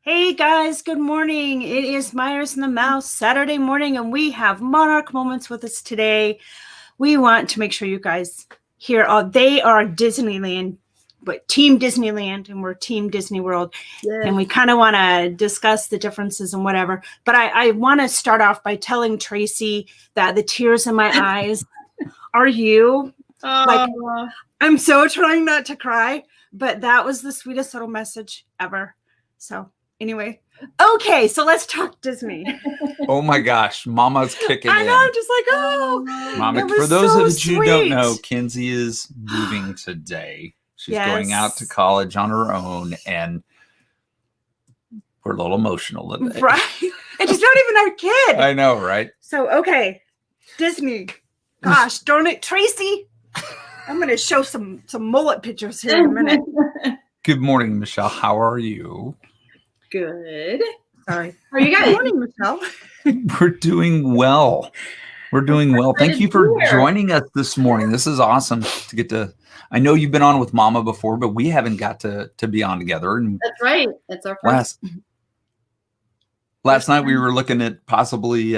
Hey guys, good morning. It is Meyers and the Mouse Saturday morning, and we have Monarch Moments with us today. We want to make sure you guys hear they are Disneyland, but Team Disneyland, and we're Team Disney World. Yes. And we kind of want to discuss the differences and whatever. But I want to start off by telling Tracy that the tears in my eyes are you. Like, I'm so trying not to cry, but that was the sweetest little message ever. So anyway, okay, so let's talk Disney. Oh my gosh, Mama's kicking in. I know, I'm just like, oh, Mama. For those of you who don't know, Kenzie is moving today. She's going out to college on her own, and we're a little emotional today. Right? And she's not even our kid. I know, right? So, okay, Disney. Gosh, darn it, Tracy. I'm going to show some mullet pictures here in a minute. Good morning, Michelle. How are you? Good. Sorry. How are you guys? Good morning, Michelle. We're doing well. We're doing well. Thank you for joining us this morning. This is awesome to get to. I know you've been on with Mama before, but we haven't got to be on together. And that's right. That's our first. Last night we were looking at possibly,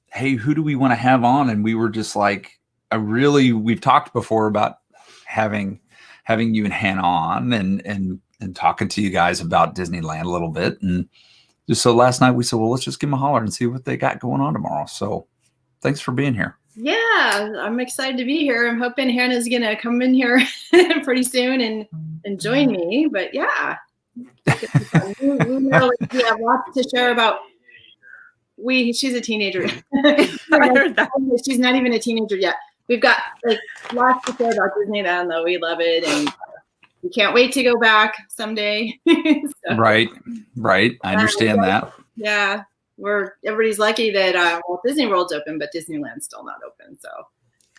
hey, who do we want to have on? And we were just like, we've talked before about having you and Hannah on and talking to you guys about Disneyland a little bit. And just so last night we said, well, let's just give them a holler and see what they got going on tomorrow. So thanks for being here. Yeah, I'm excited to be here. I'm hoping Hannah's going to come in here pretty soon and join me. But yeah, we know we have lots to share about. She's a teenager. I heard that. She's not even a teenager yet. We've got like lots to say about Disneyland, though. We love it, and we can't wait to go back someday. So, right. I understand that. Yeah, everybody's lucky that Disney World's open, but Disneyland's still not open. So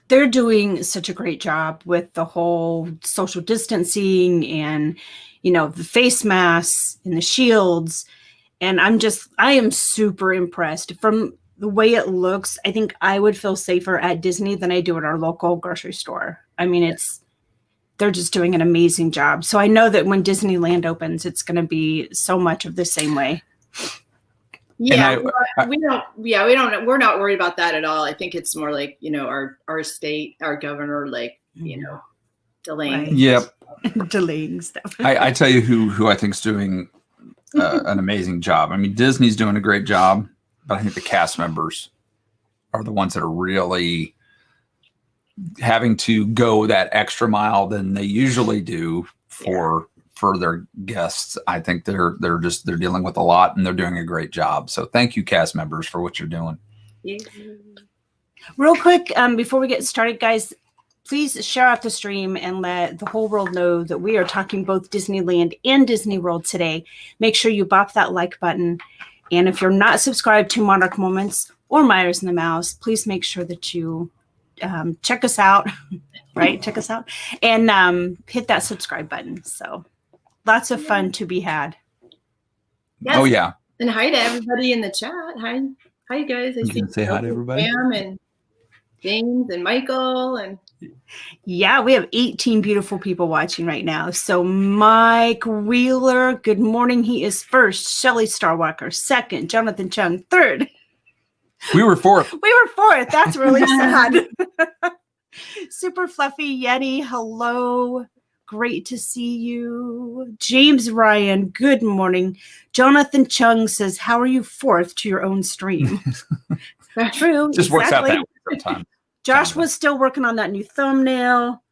they're doing such a great job with the whole social distancing and the face masks and the shields. And I am super impressed from the way it looks. I think I would feel safer at Disney than I do at our local grocery store. I mean, they're just doing an amazing job. So I know that when Disneyland opens, it's going to be so much of the same way. Yeah, we're not worried about that at all. I think it's more like, our state, our governor, delaying. Right. Yep. Delaying stuff. I tell you who I think is doing an amazing job. I mean, Disney's doing a great job, but I think the cast members are the ones that are really having to go that extra mile than they usually do for their guests. I think they're dealing with a lot, and they're doing a great job. So thank you, cast members, for what you're doing. Yeah. Real quick, before we get started, guys, please share out the stream and let the whole world know that we are talking both Disneyland and Disney World today. Make sure you bop that like button. And if you're not subscribed to Monarch Moments or Meyers and the Mouse, please make sure that you check us out, right? Check us out and hit that subscribe button. So lots of fun to be had. Yes. Oh, yeah. And hi to everybody in the chat. Hi, you guys. You can say hi to everybody. Sam and James and Michael. And yeah, we have 18 beautiful people watching right now. So Mike Wheeler, good morning. He is first. Shelly Starwalker, second. Jonathan Chung, third. We were fourth. That's really sad. Super Fluffy Yeti, hello. Great to see you. James Ryan, good morning. Jonathan Chung says, how are you fourth to your own stream? That's true. Just works out that way sometimes. Josh was still working on that new thumbnail.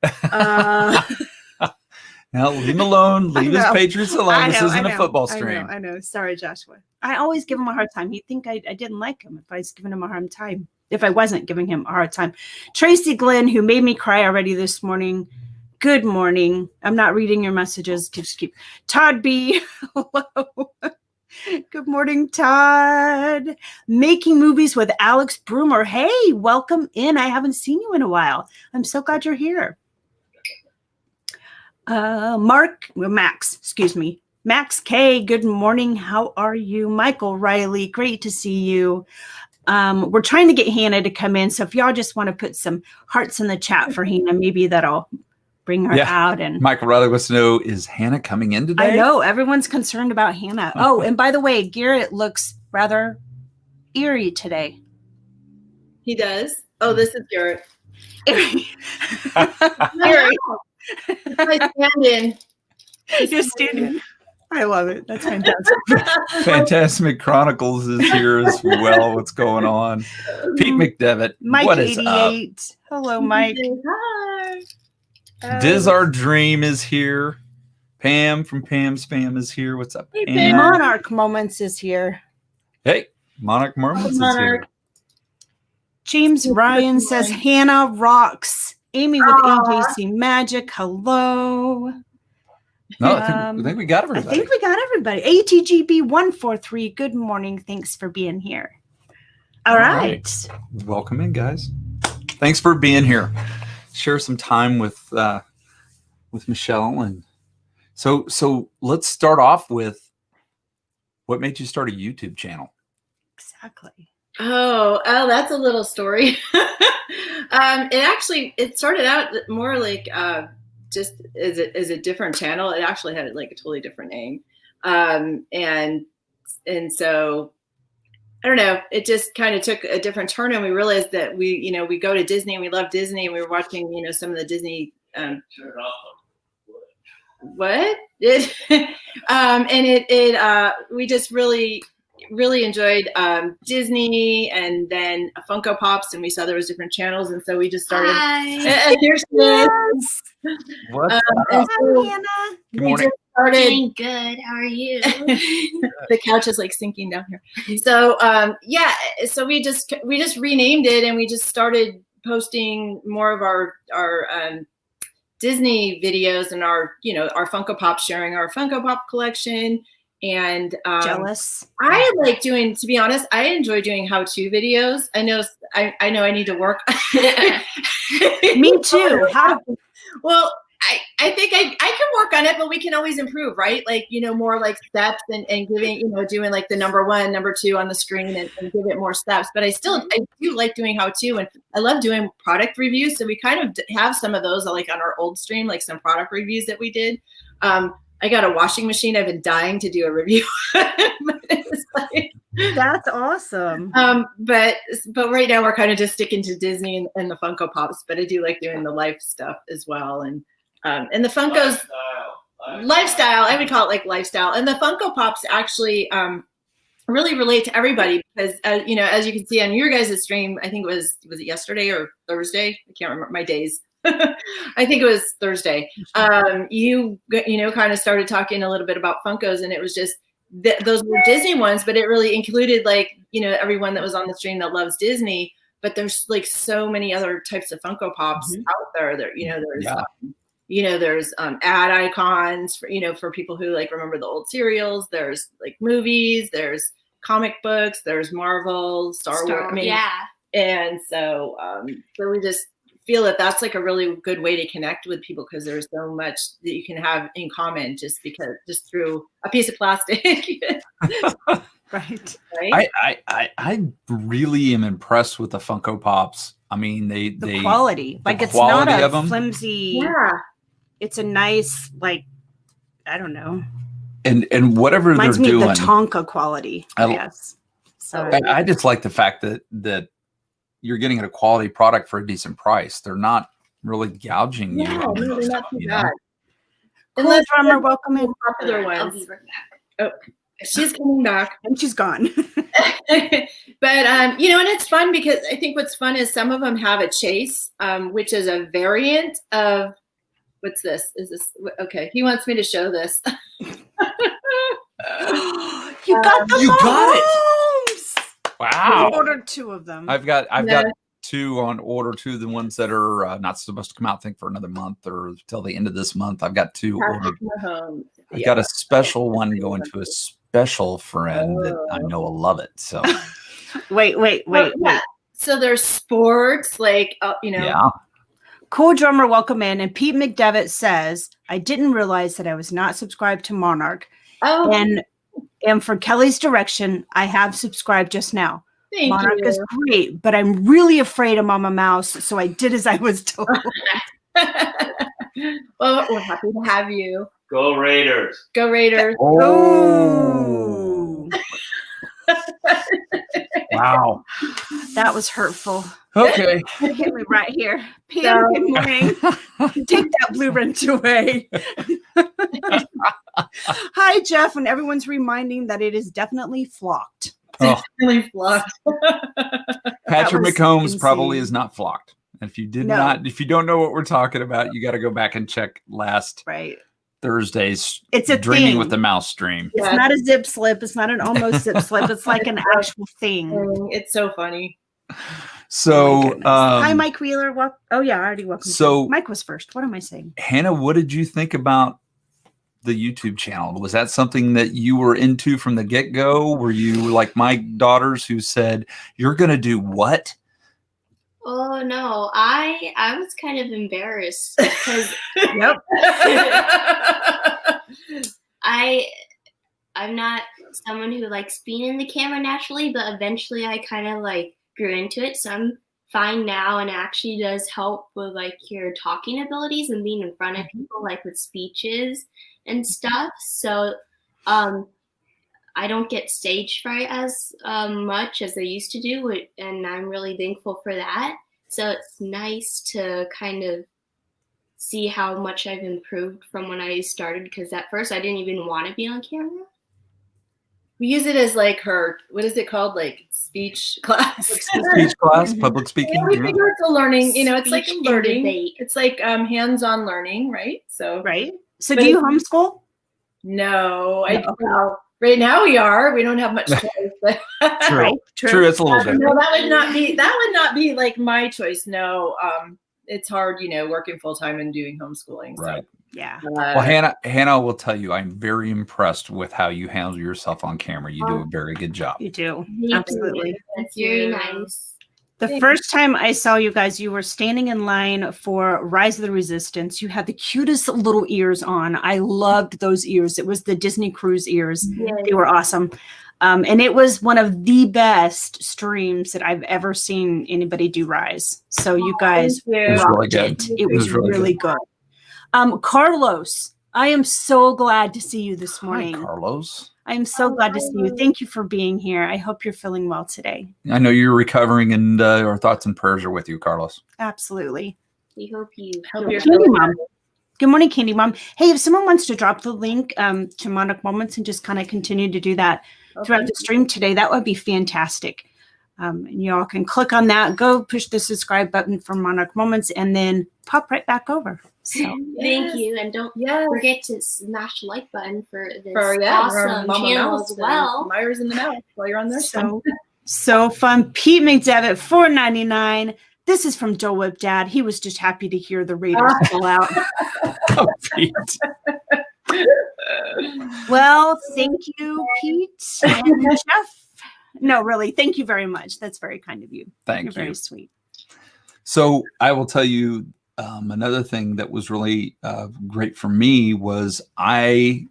Now leave him alone. Leave his Patriots alone. This isn't a football stream. I know. Sorry, Joshua. I always give him a hard time. He'd think I didn't like him if I was giving him a hard time. If I wasn't giving him a hard time. Tracy Glenn, who made me cry already this morning. Good morning. I'm not reading your messages. Just keep. Todd B. Hello. Good morning, Todd. Making Movies with Alex Broomer. Hey, welcome in. I haven't seen you in a while. I'm so glad you're here. Max K, good morning. How are you? Michael Riley, great to see you. We're trying to get Hannah to come in. So if y'all just want to put some hearts in the chat for Hannah, maybe that'll bring her out. And Michael Riley wants to know, is Hannah coming in today? I know everyone's concerned about Hannah. Oh, and by the way, Garrett looks rather eerie today. He does. Oh, this is Garrett. Eerie. I stand in. You're standing. I love it. That's fantastic. Fantastic Chronicles is here as well. What's going on? Pete McDevitt. Mike what is 88. up? Hello, Mike. Hi. Diz Our Dream is here. Pam from Pam's Fam is here. What's up, Hey, Pam? Pam. Monarch Moments is here. Hey, Monarch Moments is Monarch. here. James Ryan says Hannah rocks. Amy with AJC Magic. Hello. No, I think we got I everybody. think we got everybody. ATGB 143. Good morning. Thanks for being here. All right. Welcome in, guys. Thanks for being here. Share some time with Michelle, and so let's start off with what made you start a YouTube channel. Exactly. Oh, that's a little story. It started out more like just as a different channel. It actually had like a totally different name, and so I don't know. It just kind of took a different turn, and we realized that we go to Disney and we love Disney, and we were watching some of the Disney. What it and we just really enjoyed Disney, and then Funko Pops, and we saw there was different channels, and so we just started. Hi. Here's this. What's and Hi, so Hannah. Good we morning. just started. Doing good. How are you? The couch is like sinking down here. So so we just renamed it, and we just started posting more of our Disney videos and our Funko Pop, sharing our Funko Pop collection. And Jealous. I like doing, to be honest, I enjoy doing how-to videos. I know I need to work. Me too. Well, I think I can work on it, but we can always improve, right? Like, more like steps and giving, doing like the number 1, number 2 on the screen and give it more steps. But I do like doing how-to, and I love doing product reviews. So we kind of have some of those like on our old stream, like some product reviews that we did. I got a washing machine. I've been dying to do a review. That's awesome. But right now we're kind of just sticking to Disney and the Funko Pops, but I do like doing the life stuff as well. And the Funko's lifestyle, I would call it like lifestyle. And the Funko Pops actually really relate to everybody because, as you can see on your guys' stream, I think was it yesterday or Thursday? I can't remember my days. I think it was Thursday. You kind of started talking a little bit about Funkos, and it was just those were Disney ones, but it really included like everyone that was on the stream that loves Disney. But there's like so many other types of Funko Pops out there. There's ad icons for people who like remember the old serials. There's like movies. There's comic books. There's Marvel, Star Wars. And so we just feel that that's like a really good way to connect with people because there's so much that you can have in common just through a piece of plastic. Right. I really am impressed with the Funko Pops. I mean, the quality, like it's not a flimsy. Yeah. It's a nice, like, I don't know. And whatever Reminds they're me doing, of the Tonka quality. Yes. So I just like the fact that you're getting a quality product for a decent price. They're not really gouging you. No, they're not too bad. Cool Drummer, welcome in. Popular ones. I'll be right back. Oh, she's coming back. And she's gone. But and it's fun because I think what's fun is some of them have a chase, which is a variant of what's this? Is this okay? He wants me to show this. You got the it. Wow. I ordered 2 of them. I've got 2 on order, 2 of the ones that are not supposed to come out, I think, for another month or till the end of this month. I've got 2 ordered. I've got a special one going to a special friend that I know will love it. So wait. So there's sports, like Yeah. Cool Drummer, welcome in. And Pete McDevitt says, I didn't realize that I was not subscribed to Monarch. Oh, and for Kelly's direction, I have subscribed just now. thank Monarch you. is great, but I'm really afraid of Mama Mouse, so I did as I was told. Well, we're happy to have you. Go Raiders. Go Raiders. Oh, Wow. that was hurtful. Okay. It hit me right here. Pam, good morning. Take that blue wrench away. Hi, Jeff. And everyone's reminding that it is definitely flocked. Oh, Really flocked. Patrick was McCombs insane. probably is not flocked. If you did No. not, if you don't know what we're talking about, you got to go back and check last Right. Thursday's It's a Dreaming thing. with the Mouse stream. It's not a zip slip. It's not an almost zip slip. It's like an actual thing. It's so funny. Oh So, my goodness. Hi, Mike Wheeler. Oh, yeah, I already welcomed So- you. Mike was first. What am I saying? Hannah, what did you think about the YouTube channel? Was that something that you were into from the get-go? Were you like my daughters who said, "You're going to do what?" Oh no, I was kind of embarrassed because Yep. I'm not someone who likes being in the camera naturally, but eventually I kind of like grew into it. So I'm fine now, and it actually does help with like your talking abilities and being in front of people, like with speeches and stuff. So I don't get stage fright as much as I used to do, and I'm really thankful for that. So it's nice to kind of see how much I've improved from when I started, because at first I didn't even want to be on camera. We use it as like her, what is it called? Like speech class. Speech class, public speaking. Yeah, we figure it's a learning, it's like Speech and learning. debate. It's like hands-on learning, right? So Right. So But do you it- homeschool? no, I No. well, right now we are. We don't have much choice. But True. Right. True, it's a little bit. No, that would not be like my choice. No, it's hard, working full time and doing homeschooling. So, Right. Yeah. Well, Hannah will tell you, I'm very impressed with how you handle yourself on camera. You do a very good job. You do. Thank you. Absolutely. That's very nice. The Thanks. first time I saw you guys, you were standing in line for Rise of the Resistance. You had the cutest little ears on. I loved those ears. It was the Disney Cruise ears. Yes. They were awesome. And it was one of the best streams that I've ever seen anybody do Rise. So you guys Thank you. It was really rocked good. it. It was really good. Carlos, I am so glad to see you this Hi, morning. Carlos. I am so glad to see you. Thank you for being here. I hope you're feeling well today. I know you're recovering, and our thoughts and prayers are with you, Carlos. Absolutely. We hope you Hope feel you're Candy feeling Mom. Good morning, Candy Mom. Hey, if someone wants to drop the link to Monarch Moments and just kind of continue to do that throughout the stream today, that would be fantastic. And y'all can click on that, go push the subscribe button for Monarch Moments, and then pop right back over. So Thank you, and don't Yes. forget to smash the like button for this For awesome Mama channel Mouse as well. and Meyers in the Mouse while you're on there. so fun. Pete McDevitt, $4.99. This is from Joe Whip Dad. He was just happy to hear the Raiders pull out. Oh, Pete. Well, thank you, Pete and Jeff. No, really, thank you very much. That's very kind of you. You're Thank very you. sweet. So I will tell you another thing that was really great for me was I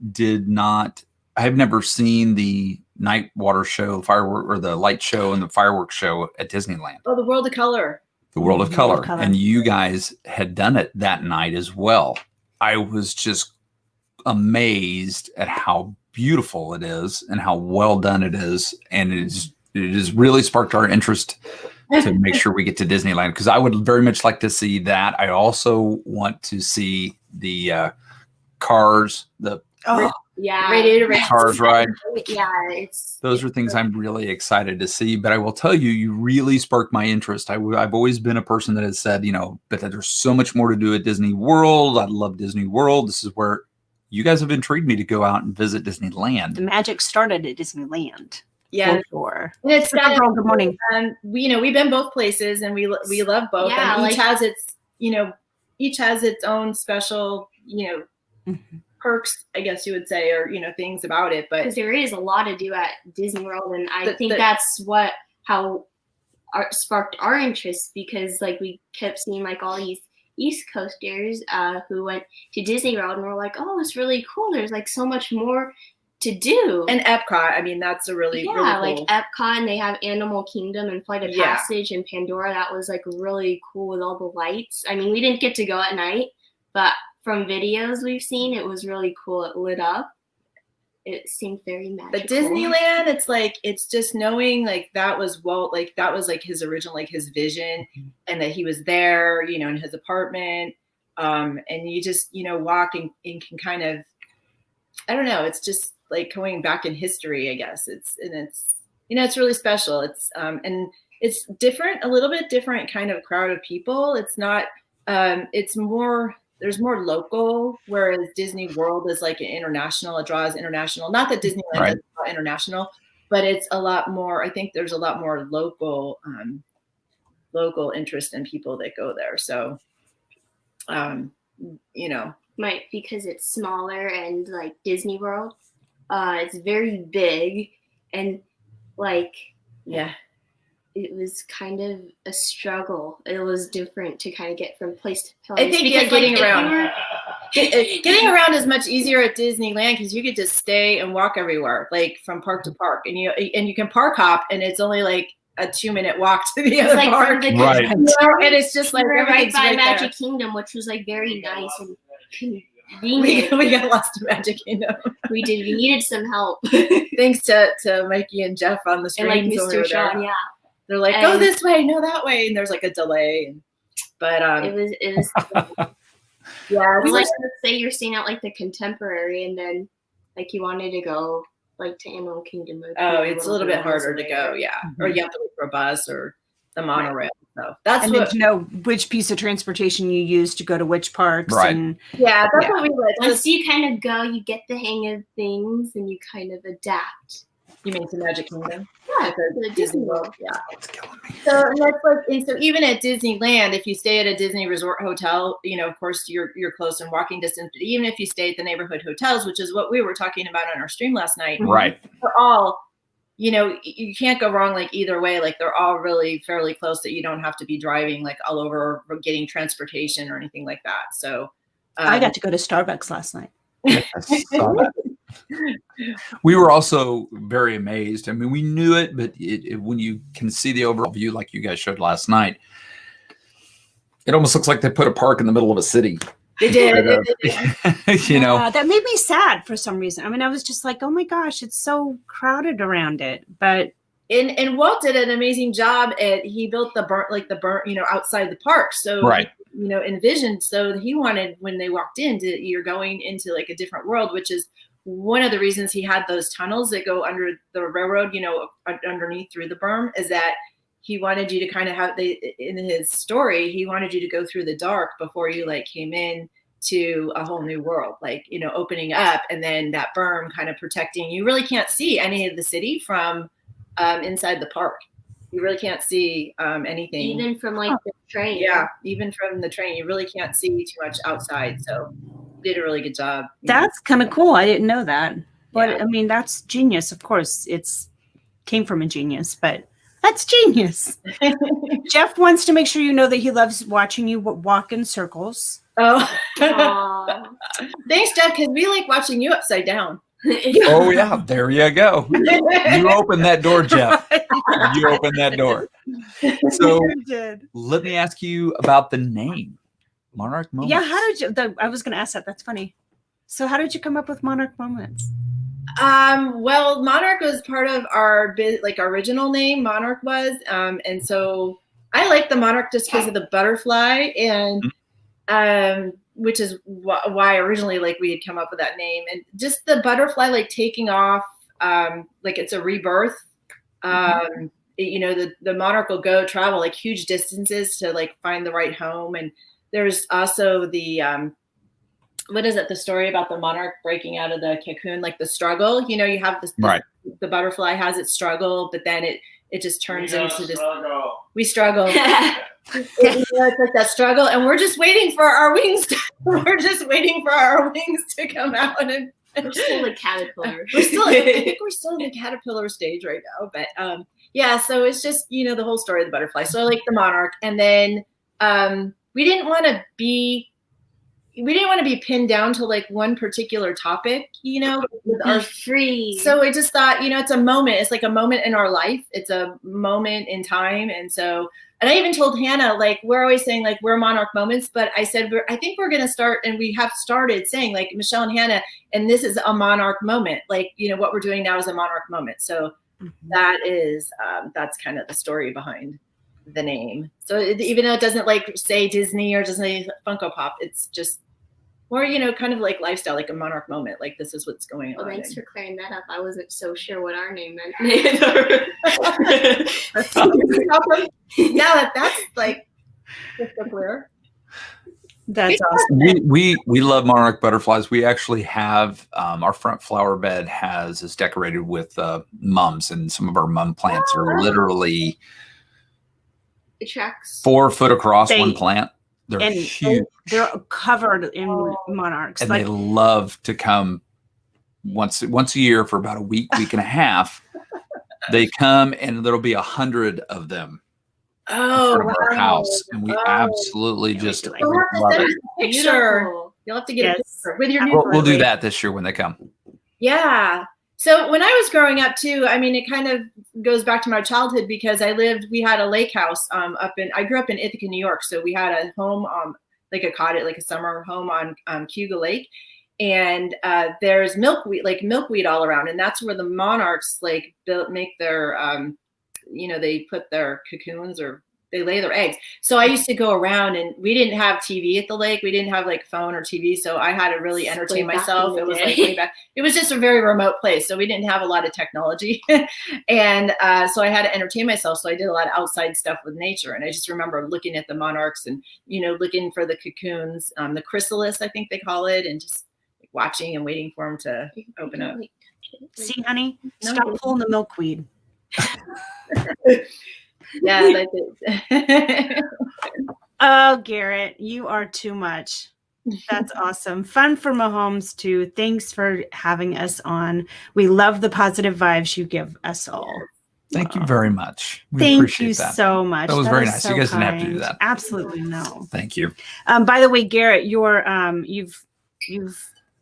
have never seen the night water show, firework, or the light show and the fireworks show at Disneyland, Oh, the World of Color. the World of World Color. of Color. And you guys had done it that night as well. I was just amazed at how beautiful it is and how well done it is. And it has really sparked our interest to make sure we get to Disneyland, because I would very much like to see that. I also want to see the cars, the Oh, Yeah. Radiator Race. cars ride. Yeah, it's Those are things I'm really excited to see. But I will tell you, you really sparked my interest. I've always been a person that has said, but there's so much more to do at Disney World. I love Disney World. This is where you guys have intrigued me to go out and visit the Disneyland. magic started at Disneyland. Yeah. For sure. And it's What's up, girl? Good morning. we've been both places and we love both. Yeah, and like- each has its own special, Mhm. perks, I guess you would say, or things about it. But because there is a lot to do at Disney World, and I The- think the- that's how sparked our interest, because like we kept seeing like all these East Coasters who went to Disney World and were like, oh, it's really cool. There's like so much more to do. and Epcot, I mean, that's a really yeah, really like cool. Epcot, and they have Animal Kingdom and Flight of Yeah. Passage and Pandora. That was like really cool with all the lights. I mean, we didn't get to go at night, but from videos we've seen, it was really cool. It lit up. It seemed very magical. But Disneyland, it's just knowing like that was Walt, like that was like his original, like his vision, and that he was there, in his apartment. And you just, walk and can kind of, I don't know, it's just like going back in history, I guess. It's really special. It's and it's different, a little bit different kind of crowd of people. It's not, it's more, there's more local, whereas Disney World is like an international, it draws international. Not that Disneyland is not international, but it's a lot more, I think there's a lot more local interest in people that go there. So, Might because it's smaller and like Disney World, it's very big and like, yeah. It was kind of a struggle. It was different to kind of get from place to place. I think getting around. Getting around is much easier at Disneyland because you could just stay and walk everywhere, like from park to park, and you can park hop, and it's only like a 2-minute walk to the other park. Right. And it's just like right by Magic there. Kingdom, which was like very nice and convenient. We got lost in Magic Kingdom. We did. We needed some help. Thanks to Mikey and Jeff on the And screens like Mr. Sean, yeah. They're like, go this way, no that way, and there's like a delay. But it was yeah. It's like, let's say you're staying at like the Contemporary, and then like you wanted to go like to Animal Kingdom. It's a little bit harder to go, yeah. Mm-hmm. Or you have to wait for a bus or the monorail. Right. So that's and then to know which piece of transportation you use to go to which parks. Right. And that's what we like. Once you kind of go, you get the hang of things, and you kind of adapt. You mean to Magic Kingdom? Yeah, to Disney World. Yeah. It's killing me. So that's like, and so even at Disneyland, if you stay at a Disney Resort hotel, of course you're close in walking distance. But even if you stay at the neighborhood hotels, which is what we were talking about on our stream last night, right? They're all, you can't go wrong like either way. Like they're all really fairly close that you don't have to be driving like all over or getting transportation or anything like that. So I got to go to Starbucks last night. I saw that. We were also very amazed. I mean, we knew it, but when you can see the overall view, like you guys showed last night, it almost looks like they put a park in the middle of a city. They did. That made me sad for some reason. I mean, I was just like, oh my gosh, it's so crowded around it. But and Walt did an amazing job he built the burnt outside the park. So right. Envisioned. So he wanted, when they walked in, you're going into like a different world, which is one of the reasons he had those tunnels that go under the railroad, underneath through the berm, is that he wanted you to kind of in his story, he wanted you to go through the dark before you like came in to a whole new world, like, opening up, and then that berm kind of protecting. You really can't see any of the city from inside the park. You really can't see anything. Even from like the train. Yeah, even from the train, you really can't see too much outside. So did a really good job. That's kind of cool. I didn't know that. But I mean, that's genius. Of course, came from a genius, but that's genius. Jeff wants to make sure you know that he loves watching you walk in circles. Oh, thanks, Jeff, because we like watching you upside down. Oh yeah, there you go. You open that door, Jeff. You open that door. So let me ask you about the name, Monarch Moments. Yeah, how did you? I was going to ask that. That's funny. So how did you come up with Monarch Moments? Well, Monarch was part of our original name. Monarch was, and so I like the Monarch just because of the butterfly, and which is why originally we had come up with that name, and just the butterfly taking off, it's a rebirth. The Monarch will go travel huge distances to find the right home, and there's also the what is it? The story about the monarch breaking out of the cocoon, the struggle. You have this right. The butterfly has its struggle, but then it just turns into this. We struggle. It's like that struggle, and we're just waiting for our wings. We're just waiting for our wings to come out, and we're still the caterpillar. I think we're still in the caterpillar stage right now, but yeah. So it's just the whole story of the butterfly. So I like the monarch, and then we didn't want to be pinned down to one particular topic, with our free. So we just thought, it's a moment. It's like a moment in our life. It's a moment in time. And so And I even told Hannah, like, we're always saying like we're Monarch Moments, but I said I think we're going to start, and we have started saying like Michelle and Hannah, and this is a Monarch moment. Like, you know, what we're doing now is a Monarch moment. So that is that's kind of the story behind the name. So even though it doesn't like say Disney or Disney Funko Pop, it's just more, you know, kind of like lifestyle, like a Monarch moment. Like this is what's going on. Well, thanks for clearing that up. I wasn't so sure what our name meant. Now that's like crystal clear. That's awesome. We love monarch butterflies. We actually have our front flower bed is decorated with mums, and some of our mum plants are literally It tracks 4 foot across one plant. They're and huge. They're covered in monarchs. And like, they love to come once a year for about a week and a half. They come, and there'll be 100 of them in front of our house, and we absolutely just love it. Picture. Beautiful. You'll have to get a picture with your new We'll do that this year when they come. Yeah. So when I was growing up too, I mean, it kind of goes back to my childhood because we had a lake house I grew up in Ithaca, New York. So we had a home, like a cottage, like a summer home on Cuga Lake. And there's milkweed all around. And that's where the monarchs like make their, they put their cocoons, or they lay their eggs. So I used to go around, and we didn't have TV at the lake. We didn't have like phone or TV. So I had to really entertain myself. It was like way back. It was just a very remote place. So we didn't have a lot of technology. And so I had to entertain myself. So I did a lot of outside stuff with nature. And I just remember looking at the monarchs and, you know, looking for the cocoons, the chrysalis, I think they call it, and just watching and waiting for them to open up. see, honey, stop pulling the milkweed. Yeah, that's it. Oh, Garrett, you are too much. That's awesome. Fun for Mahomes too. Thanks for having us on. We love the positive vibes you give us all. Thank you very much. We Thank appreciate you that. so much. That was very nice. So You guys didn't have to kind. do that. Absolutely no. Thank you. By the way, Garrett, you're you've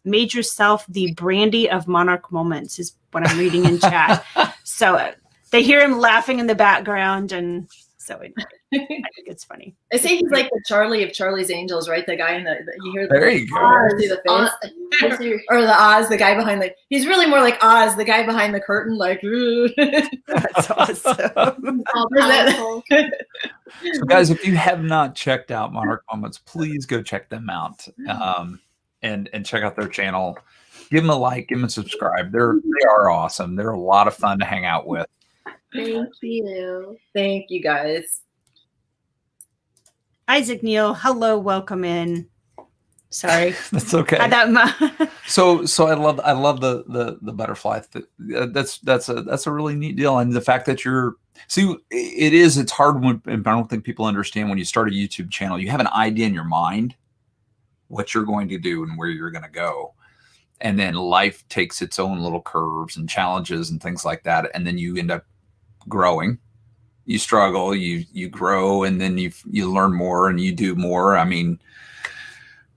made yourself the Brandy of Monarch Moments, is what I'm reading in chat. So they hear him laughing in the background, and so I think it's funny. I say he's like the Charlie of Charlie's Angels, right? The guy in you hear There you go. Oz, see the face, or the Oz, the guy behind he's really more like Oz, the guy behind the curtain, like. Ooh. That's awesome. So guys, if you have not checked out Monarch Moments, please go check them out, and check out their channel. Give them a like, give them a subscribe. They are awesome. They're a lot of fun to hang out with. Thank you. Thank you, guys. Isaac Neal, hello, welcome in. Sorry, That's okay. So I love the butterfly. That's a really neat deal, and the fact that it's hard when, and I don't think people understand, when you start a YouTube channel, you have an idea in your mind what you're going to do and where you're going to go, and then life takes its own little curves and challenges and things like that, and then you end up growing. You struggle, you grow, and then you learn more and you do more. I mean,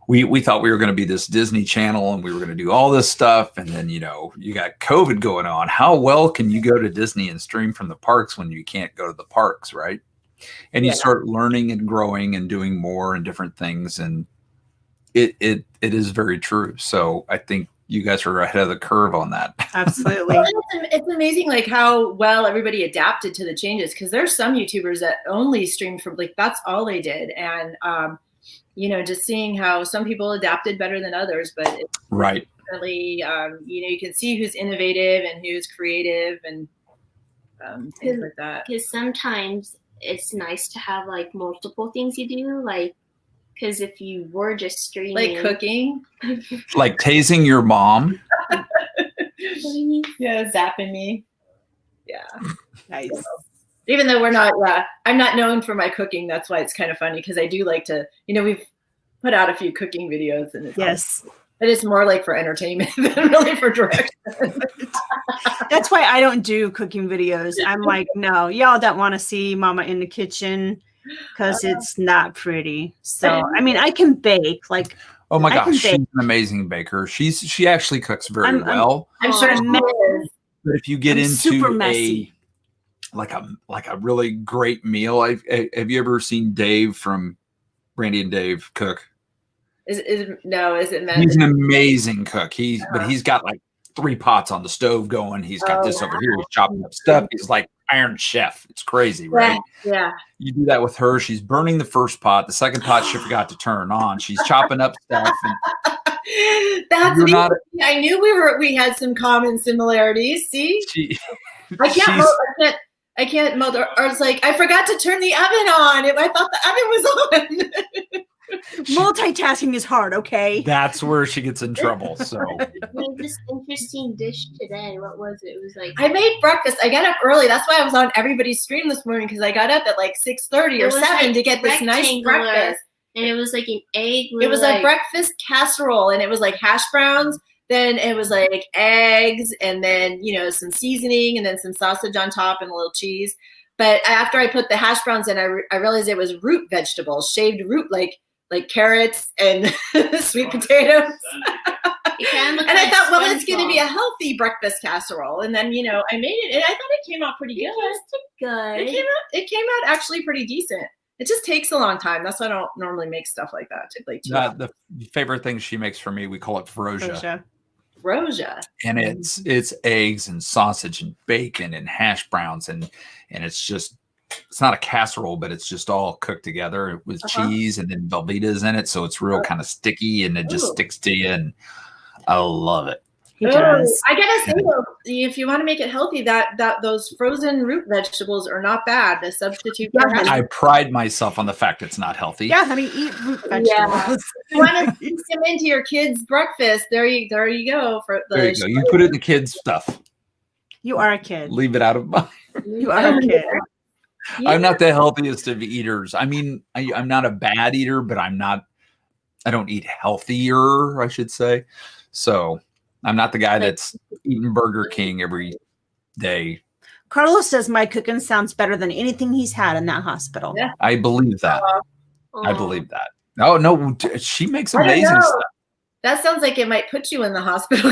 we thought we were going to be this Disney channel and we were going to do all this stuff, and then you got COVID going on. How well can you go to Disney and stream from the parks when you can't go to the parks, right? And you start learning and growing and doing more and different things, and it is very true. So I think you guys are ahead of the curve on that. Absolutely. It's amazing like how well everybody adapted to the changes, because there's some YouTubers that only streamed from that's all they did. And just seeing how some people adapted better than others, but it's right. Definitely you can see who's innovative and who's creative and things like that. Because sometimes it's nice to have like multiple things you do, like, because if you were just streaming, like cooking, like tasing your mom. Yeah, zapping me. Yeah, Nice. Even though we're not, I'm not known for my cooking. That's why it's kind of funny, because I do like to, we've put out a few cooking videos, and but it's more like for entertainment than really for direction. That's why I don't do cooking videos. I'm like, no, y'all don't want to see Mama in the kitchen, because it's not pretty. So I mean, I can bake. Like, oh my gosh, she's an amazing baker. She actually cooks very well. I'm sure. But if you get into like a really great meal. Have you ever seen Dave from Brandy and Dave cook? Is it meant? He's an amazing cook. But he's got like 3 pots on the stove going. He's got this over here. He's chopping up stuff. He's like Iron Chef. It's crazy, right? Yeah. You do that with her. She's burning the first pot. The second pot she forgot to turn on. She's chopping up stuff. And That's not. I knew we had some common similarities. See, I can't melt. Or it's like I forgot to turn the oven on. I thought the oven was on. Multitasking is hard, okay? That's where she gets in trouble. So I made this interesting dish today. What was it? It was like I made breakfast. I got up early. That's why I was on everybody's stream this morning because I got up at like 6:30 or 7 to get this nice breakfast. And it was like an egg. It was a breakfast casserole, and it was like hash browns. Then it was like eggs, and then some seasoning, and then some sausage on top, and a little cheese. But after I put the hash browns in, I realized it was root vegetables, shaved root, like carrots and sweet potatoes. And I thought, well, it's going to be a healthy breakfast casserole. And then, I made it, and I thought it came out pretty good. It came out actually pretty decent. It just takes a long time. That's why I don't normally make stuff like that. The favorite thing she makes for me, we call it Frosia. Frosia. And it's eggs and sausage and bacon and hash browns and it's not a casserole, but it's just all cooked together with cheese and then Velveeta's in it. So it's real kind of sticky and it just sticks to you. And I love it. He does. I gotta say though, if you want to make it healthy, that those frozen root vegetables are not bad to substitute. I pride myself on the fact it's not healthy. Yeah, honey, eat root vegetables. Yeah. You want to come into your kids' breakfast? There you go. There you go. You put it in the kids' stuff. You are a kid. Leave it out of mine. You are a kid. Yeah. I'm not the healthiest of eaters. I mean, I'm not a bad eater, but I don't eat healthier, I should say. So I'm not the guy that's eating Burger King every day. Carlos says my cooking sounds better than anything he's had in that hospital. Yeah. I believe that. I believe that. Oh, no, she makes amazing stuff. That sounds like it might put you in the hospital.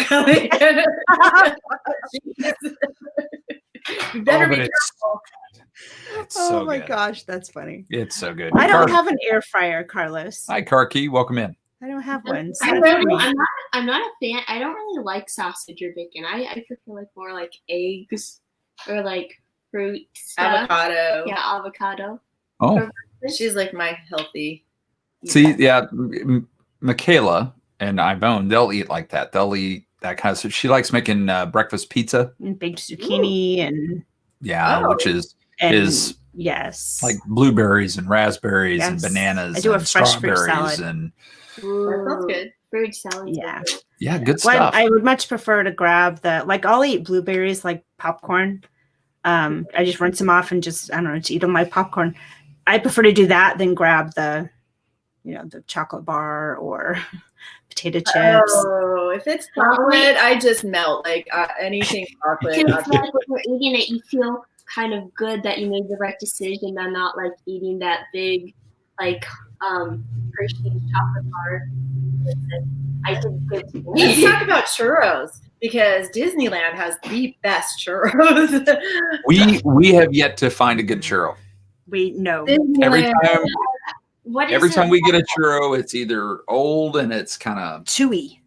You better be careful. It's so my good. Gosh, that's funny. It's so good. I don't have an air fryer, Carlos. Hi, Karki. Welcome in. I don't have one. So I'm not a fan. I don't really like sausage or bacon. I prefer like more like eggs or like fruit stuff. Avocado. Yeah, avocado. Oh. She's like my healthy. See, yeah, Michaela and Ivone, they'll eat like that. They'll eat that kind of stuff. She likes making breakfast pizza. And baked zucchini and which is yes, like blueberries and raspberries and bananas. I do a fresh fruit strawberries salad. And that sounds good. Fruit salad. Yeah, good stuff. I would much prefer to grab I'll eat blueberries like popcorn. I just rinse them off and just eat them like popcorn. I prefer to do that than grab the chocolate bar or potato chips. Oh, if it's chocolate, I just melt like anything chocolate. Because when you're eating it, you feel kind of good that you made the right decision and not like eating that big Hershey's chocolate bar. I did good today. Let's talk about churros because Disneyland has the best churros. We have yet to find a good churro. We know every time we get a churro, it's either old and it's kind of chewy.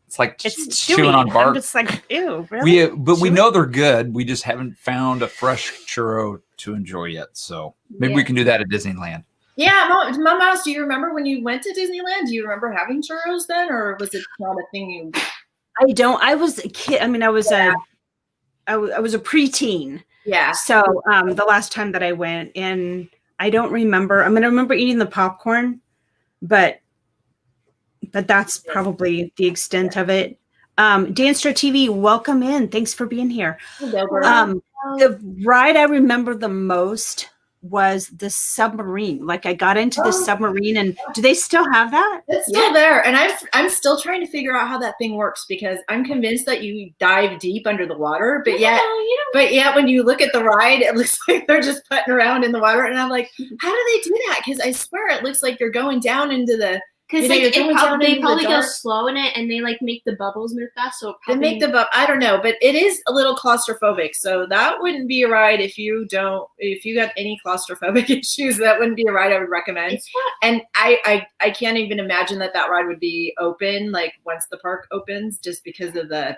It's like it's chewing on bark. It's like, ew, really? We know they're good. We just haven't found a fresh churro to enjoy yet. So maybe we can do that at Disneyland. Yeah, Mom Mouse, do you remember when you went to Disneyland? Do you remember having churros then, or was it not a thing you? I don't. I was a kid. I mean, I was a preteen. Yeah. So the last time that I went, and I don't remember. I mean, I remember eating the popcorn, but that's probably the extent of it. Dancer TV, welcome in. Thanks for being here. The ride I remember the most was the submarine. Like I got into the submarine, and do they still have that? It's still there, and I'm still trying to figure out how that thing works because I'm convinced that you dive deep under the water, but yet when you look at the ride, it looks like they're just putting around in the water, and I'm like, how do they do that? Because I swear it looks like you're going down into the Because You know, you're going down they into the probably go dark. slow in it, and they like make the bubbles move fast. So it They probably make the I don't know, but it is a little claustrophobic. So that wouldn't be a ride if you got any claustrophobic issues. That wouldn't be a ride I would recommend. it's not. And I can't even imagine that ride would be open like once the park opens, just because of the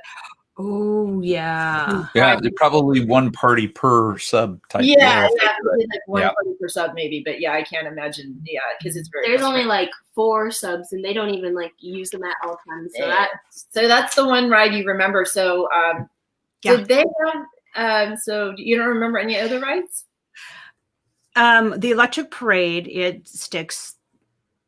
Oh yeah. Yeah, they're probably one party per sub type. yeah, deal. maybe like one Yeah. party per sub maybe, but yeah, I can't imagine. Yeah, because it's very. There's only like 4 subs, and they don't even like use them at all times. So Yeah. So that's the one ride you remember. So Yeah. did they have? So you don't remember any other rides? The electric parade, it sticks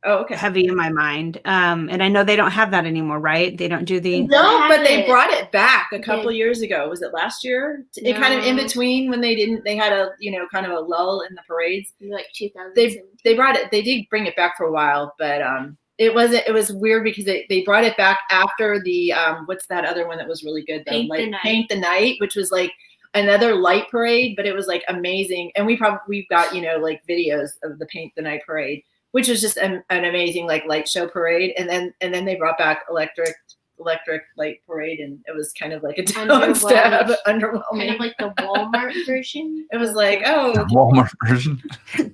Oh, okay. heavy in my mind. And I know they don't have that anymore, right? They don't do the No, but they have it. brought it back a couple Okay. years ago. Was it last year? It kind of in No. between when they didn't. They had a kind of a lull in the parades. like 2017. They brought it. They did bring it back for a while, but it wasn't. It was weird because they brought it back after the what's that other one that was really good? Paint the Night. Paint the Night, which was like another light parade, but it was like amazing. And we've got like videos of the Paint the Night parade, which was just an amazing like light show parade. And then they brought back electric light parade, and it was kind of like a down step, underwhelming. Kind of like the Walmart version. It was like, oh, Walmart version.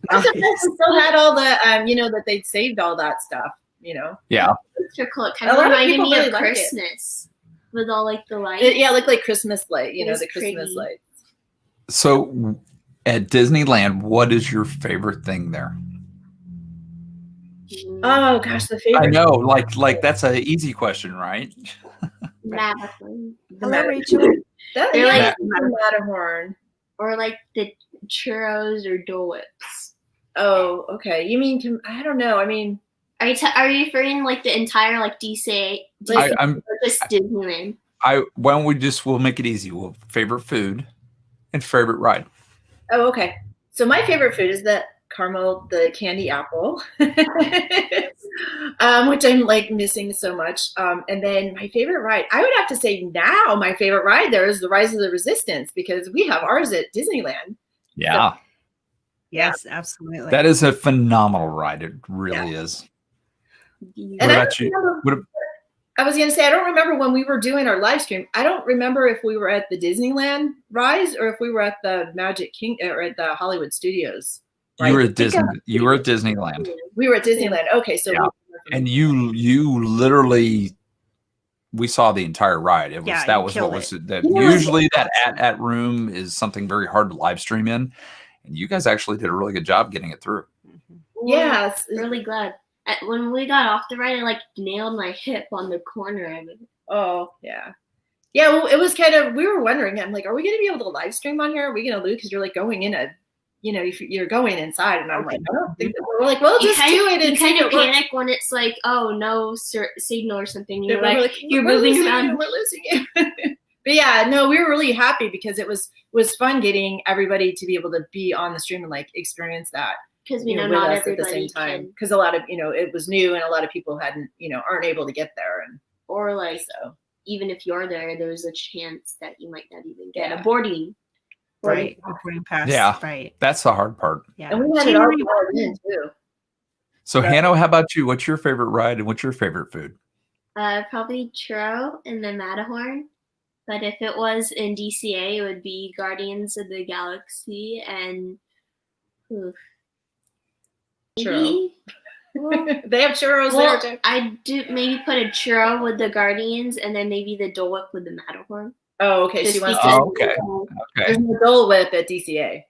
I'm surprised they still had all the that they'd saved all that stuff. Yeah. Extra cool. It kind A of lot of reminded people me really of like it. Christmas with all like the lights. Yeah, like Christmas light, It was the Christmas pretty. light. So at Disneyland, what is your favorite thing there? Oh gosh, the I favorite. know, like that's an easy question, right? Matterhorn. Hello, Rachel. That, They're yeah, like- the Matterhorn. Or like the churros or Dole Whips. Oh, okay. You mean I don't know. I mean, Are you referring like the entire like DC I'm or just Disneyland? why don't we'll make it easy. Well, favorite food and favorite ride. oh, okay. So my favorite food is the candy apple, which I'm like missing so much. And then my favorite ride, I would have to say now my favorite ride there is the Rise of the Resistance, because we have ours at Disneyland. Yeah. Yes, absolutely. That is a phenomenal ride. It really is. And What I about don't you? remember- I was going to say, I don't remember when we were doing our live stream. I don't remember if we were at the Disneyland Rise or if we were at the Magic King or at the Hollywood Studios. You were Right. at Disney. You were at Disneyland, We were at Disneyland. Okay, so Yeah. and you literally, we saw the entire ride. It was Yeah, that you was killed what was it. that. Yeah. Usually that at room is something very hard to live stream in, and you guys actually did a really good job getting it through. yes, Really glad. When we got off the ride, I like nailed my hip on the corner of it. oh yeah, yeah. Well, it was kind of. We were wondering. I'm like, are we going to be able to live stream on here? Are we going to lose? Because you're like going in if you're going inside, and I'm like, I don't think that. We're like, well, just do it. You And kind see of if it works. panic when it's like, oh no, signal or something. You're We're like, you're we're moving losing around. you, we're losing you. But yeah, no, we were really happy because it was fun getting everybody to be able to be on the stream and like experience that. Because we know with not us at the everybody same time, can. because a lot of it was new and a lot of people hadn't aren't able to get there, and Or like, so even if you're there, there's a chance that you might not even get Yeah. a boarding. Right. Reporting pass. Yeah. Right. That's the hard part. Yeah. and we had it all dialed in too. So Yeah. Hannah, how about you? What's your favorite ride and what's your favorite food? Probably churro and the Matterhorn. But if it was in DCA, it would be Guardians of the Galaxy and oof, maybe. Well, They have churros well, there too. I do maybe put a churro with the Guardians and then maybe the Dole Whip with the Matterhorn. Oh, okay. She Just wants because- Oh, okay. Okay. There's no Dole Whip at DCA.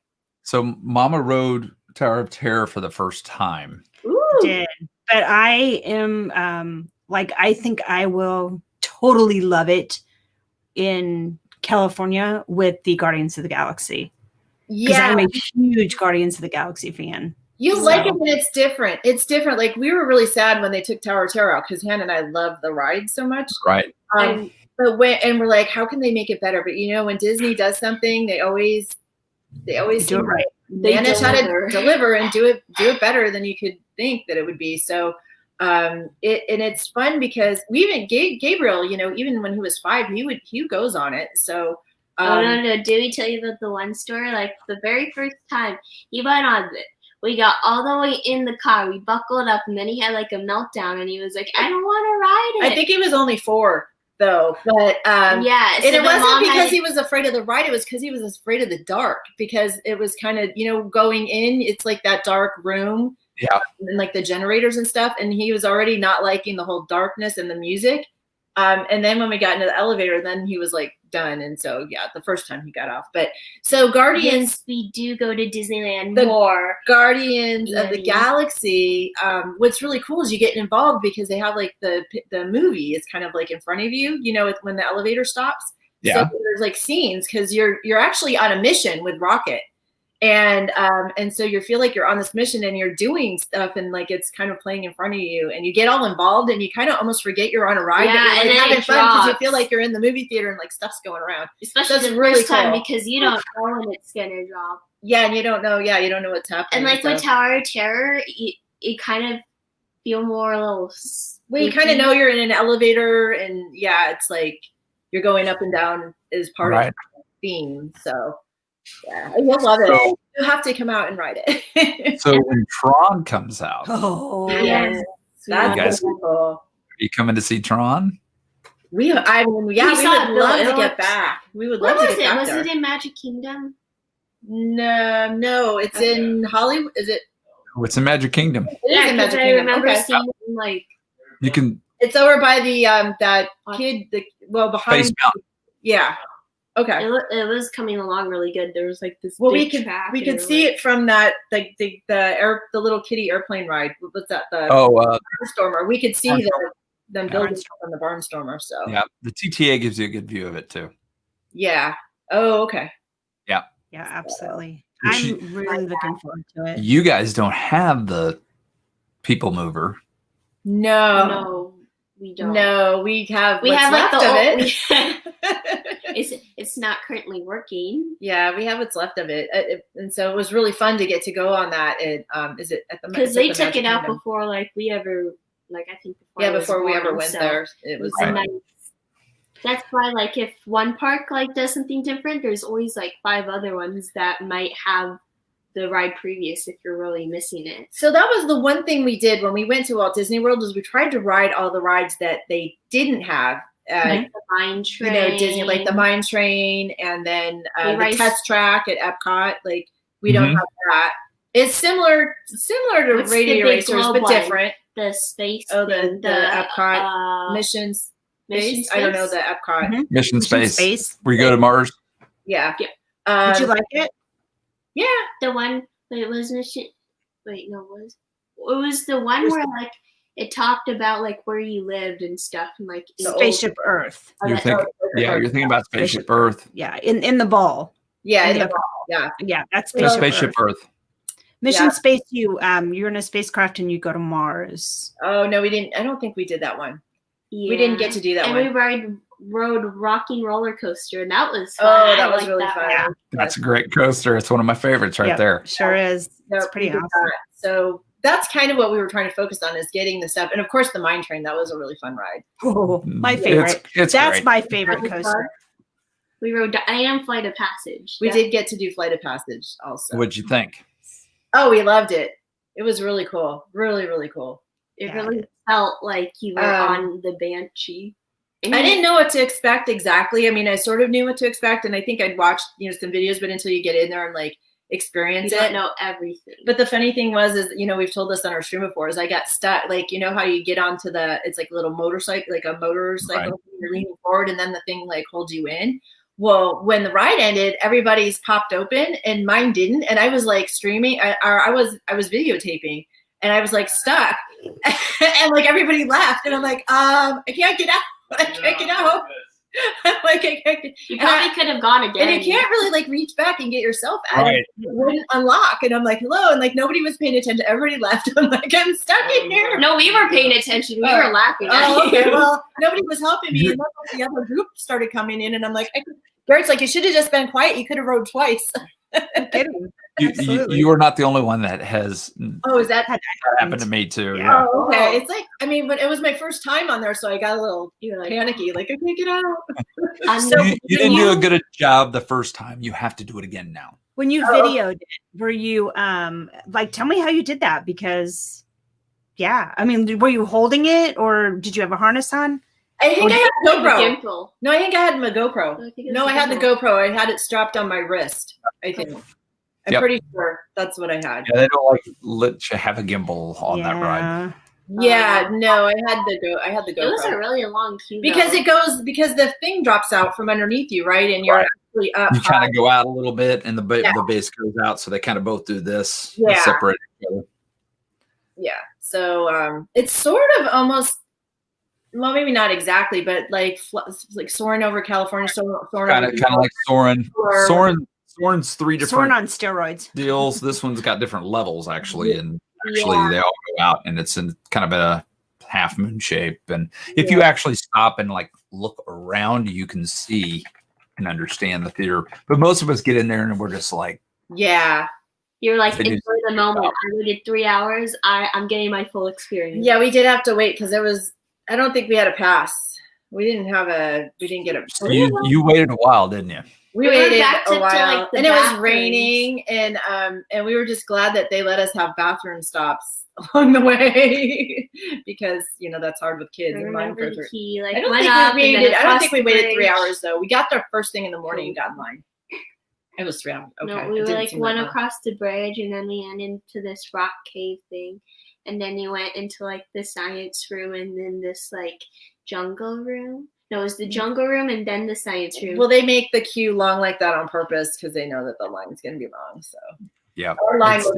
So Mama rode Tower of Terror for the first time. Ooh. Did. But I am I think I will totally love it in California with the Guardians of the Galaxy. Because Yeah, I'm a huge Guardians of the Galaxy fan. you So- like it when it's different. It's different. Like we were really sad when they took Tower of Terror out because Hannah and I love the ride so much. Right. But we're like, how can they make it better? But when Disney does something, they always Do it right. They manage how to deliver. deliver and do it better than you could think that it would be. So it's fun because we even Gabriel, even when he was 5, he goes on it. So No. Did we tell you about the one story? Like the very first time he went on it, We got all the way in the car. We buckled up, and then he had like a meltdown, and he was like, "I don't want to ride it." I think he was only 4 though, but yeah, and it wasn't because he was afraid of the ride. It was because he was afraid of the dark, because it was kind of, going in. It's like that dark room, and like the generators and stuff. And he was already not liking the whole darkness and the music. And then when we got into the elevator, then he was like done. And so, the first time he got off. But so Guardians, yes, we do go to Disneyland more. Guardians of the Galaxy. What's really cool is you get involved because they have like the movie is kind of like in front of you, when the elevator stops. Yeah. So there's like scenes because you're actually on a mission with Rocket. And so you feel like you're on this mission and you're doing stuff, and like it's kind of playing in front of you, and you get all involved and you kind of almost forget you're on a ride. Yeah, but you're like having fun because you feel like you're in the movie theater and like stuff's going around. Especially the first time because you don't know when it's gonna drop. Yeah, and you don't know. Yeah, you don't know what's happening. And like with Tower of Terror, you kind of feel more a little. Well, you kind of know you're in an elevator, and it's like you're going up and down is part of the theme. So. Yeah, you'll love it. So, you have to come out and ride it. So when Tron comes out, yes, that's cool. Are you coming to see Tron? We would love to get back. We would love to get back. Was it in Magic Kingdom? No, it's in Hollywood. Is it? It's in Magic Kingdom. It is in Magic Kingdom. I remember seeing like. You can. It's over by the that kid. Behind. Space Mountain. Yeah. Okay. It was coming along really good. There was like this. Well, big we could see it from that the little kiddie airplane ride. What's that? The Barnstormer. We could see them building on the Barnstormer. So yeah, the TTA gives you a good view of it too. Yeah. Oh, okay. Yeah. Yeah, absolutely. I'm really looking forward to it. You guys don't have the People Mover. No, we don't. No, we have like left of it. It's not currently working. Yeah, we have what's left of it, and so it was really fun to get to go on that. Is it at the because they took it out before we ever I think before we ever went there. It was nice. That's why if one park does something different, there's always 5 other ones that might have the ride previous if you're really missing it. So that was the one thing we did when we went to Walt Disney World, is we tried to ride all the rides that they didn't have. Like the mine train. Disney, like the mine train, and then the test track at Epcot. We don't have that. It's similar to Radio Racers, but different. The space. Oh, the Epcot Mission Space. I don't know the Epcot Mission Space. Where you go to Mars. Yeah. Did you like it? Yeah. The one. It was Mission. Wait, no, it was the one where it talked about where you lived and stuff, and Spaceship Earth. You're thinking about Spaceship Earth. Yeah, in the ball. Yeah, in the ball. Yeah, that's Spaceship Earth. Mission Space. You're in a spacecraft and you go to Mars. Oh no, we didn't. I don't think we did that one. Yeah. We didn't get to do that one. And we rode Rocking Roller Coaster, and that was fun. Oh, that was really fun. Yeah. That's a great coaster. It's one of my favorites there. Sure is. It's pretty awesome. So that's kind of what we were trying to focus on, is getting the stuff. And of course the mine train, that was a really fun ride. Oh, my favorite. That's great. My favorite coaster. We rode and Flight of Passage. We did get to do Flight of Passage also. What'd you think? Oh, we loved it. It was really cool. Really, really cool. It really felt like you were on the Banshee. I didn't know what to expect exactly. I mean, I sort of knew what to expect, and I think I'd watched, some videos, but until you get in there and experience it, you don't know everything. But the funny thing was, we've told this on our stream before, is I got stuck. How you get onto it's like a little motorcycle, like a motorcycle, you're leaning forward, and then the thing holds you in. Well, when the ride ended, everybody's popped open, and mine didn't, and I was streaming. I was videotaping, and I was stuck, and everybody laughed, and I'm I can't get out. I can't get out. You probably could have gone again. And you can't really reach back and get yourself out. Right. It wouldn't unlock. And I'm hello. And nobody was paying attention. Everybody left. I'm I'm stuck in here. No, we were paying attention. We were laughing. Okay. Well, nobody was helping me. And then the other group started coming in, and I'm Barrett's you should have just been quiet. You could have rode twice. You are not the only one that has. Oh, is that happened to me too? Yeah. Oh, okay. It's but it was my first time on there, so I got a little panicky. I can't get out. You didn't do a good job the first time. You have to do it again now. When you videoed it, were you like, tell me how you did that? Because yeah, I mean, were you holding it or did you have a harness on? I think I had a GoPro. GoPro. No, I think I had my GoPro. I had the GoPro. I had it strapped on my wrist, I think. I'm pretty sure that's what I had. Yeah, they don't like let you have a gimbal on that ride. Yeah, no, I had the GoPro. It was a really long queue. Because because the thing drops out from underneath you, right? And you're actually up. You kind of go out a little bit and the base goes out, so they kind of both do this. Yeah. Separate each other. Yeah. So it's sort of almost, well, maybe not exactly, but like soaring over California, soaring kind of like soaring. Soaring's 3 different Soaring on steroids deals. This one's got different levels actually, and actually they all go out, and it's in kind of a half moon shape. And if you actually stop and like look around, you can see and understand the theater. But most of us get in there and we're just like, you're like, enjoy the moment. I waited 3 hours. I'm getting my full experience. Yeah, we did have to wait because I don't think we had a pass. We didn't get a. You waited a while, didn't you? We waited a while, and it was raining, and we were just glad that they let us have bathroom stops along the way because that's hard with kids. I remember the key, I don't think we waited 3 hours though. We got there first thing in the morning and got in line. It was 3 hours. Okay. No, we went across the bridge, and then we went into this rock cave thing, and then you went into like the science room, and then this like jungle room. No, it was the jungle room and then the science room. Well, they make the queue long like that on purpose because they know that the line is going to be long. So yeah, our line was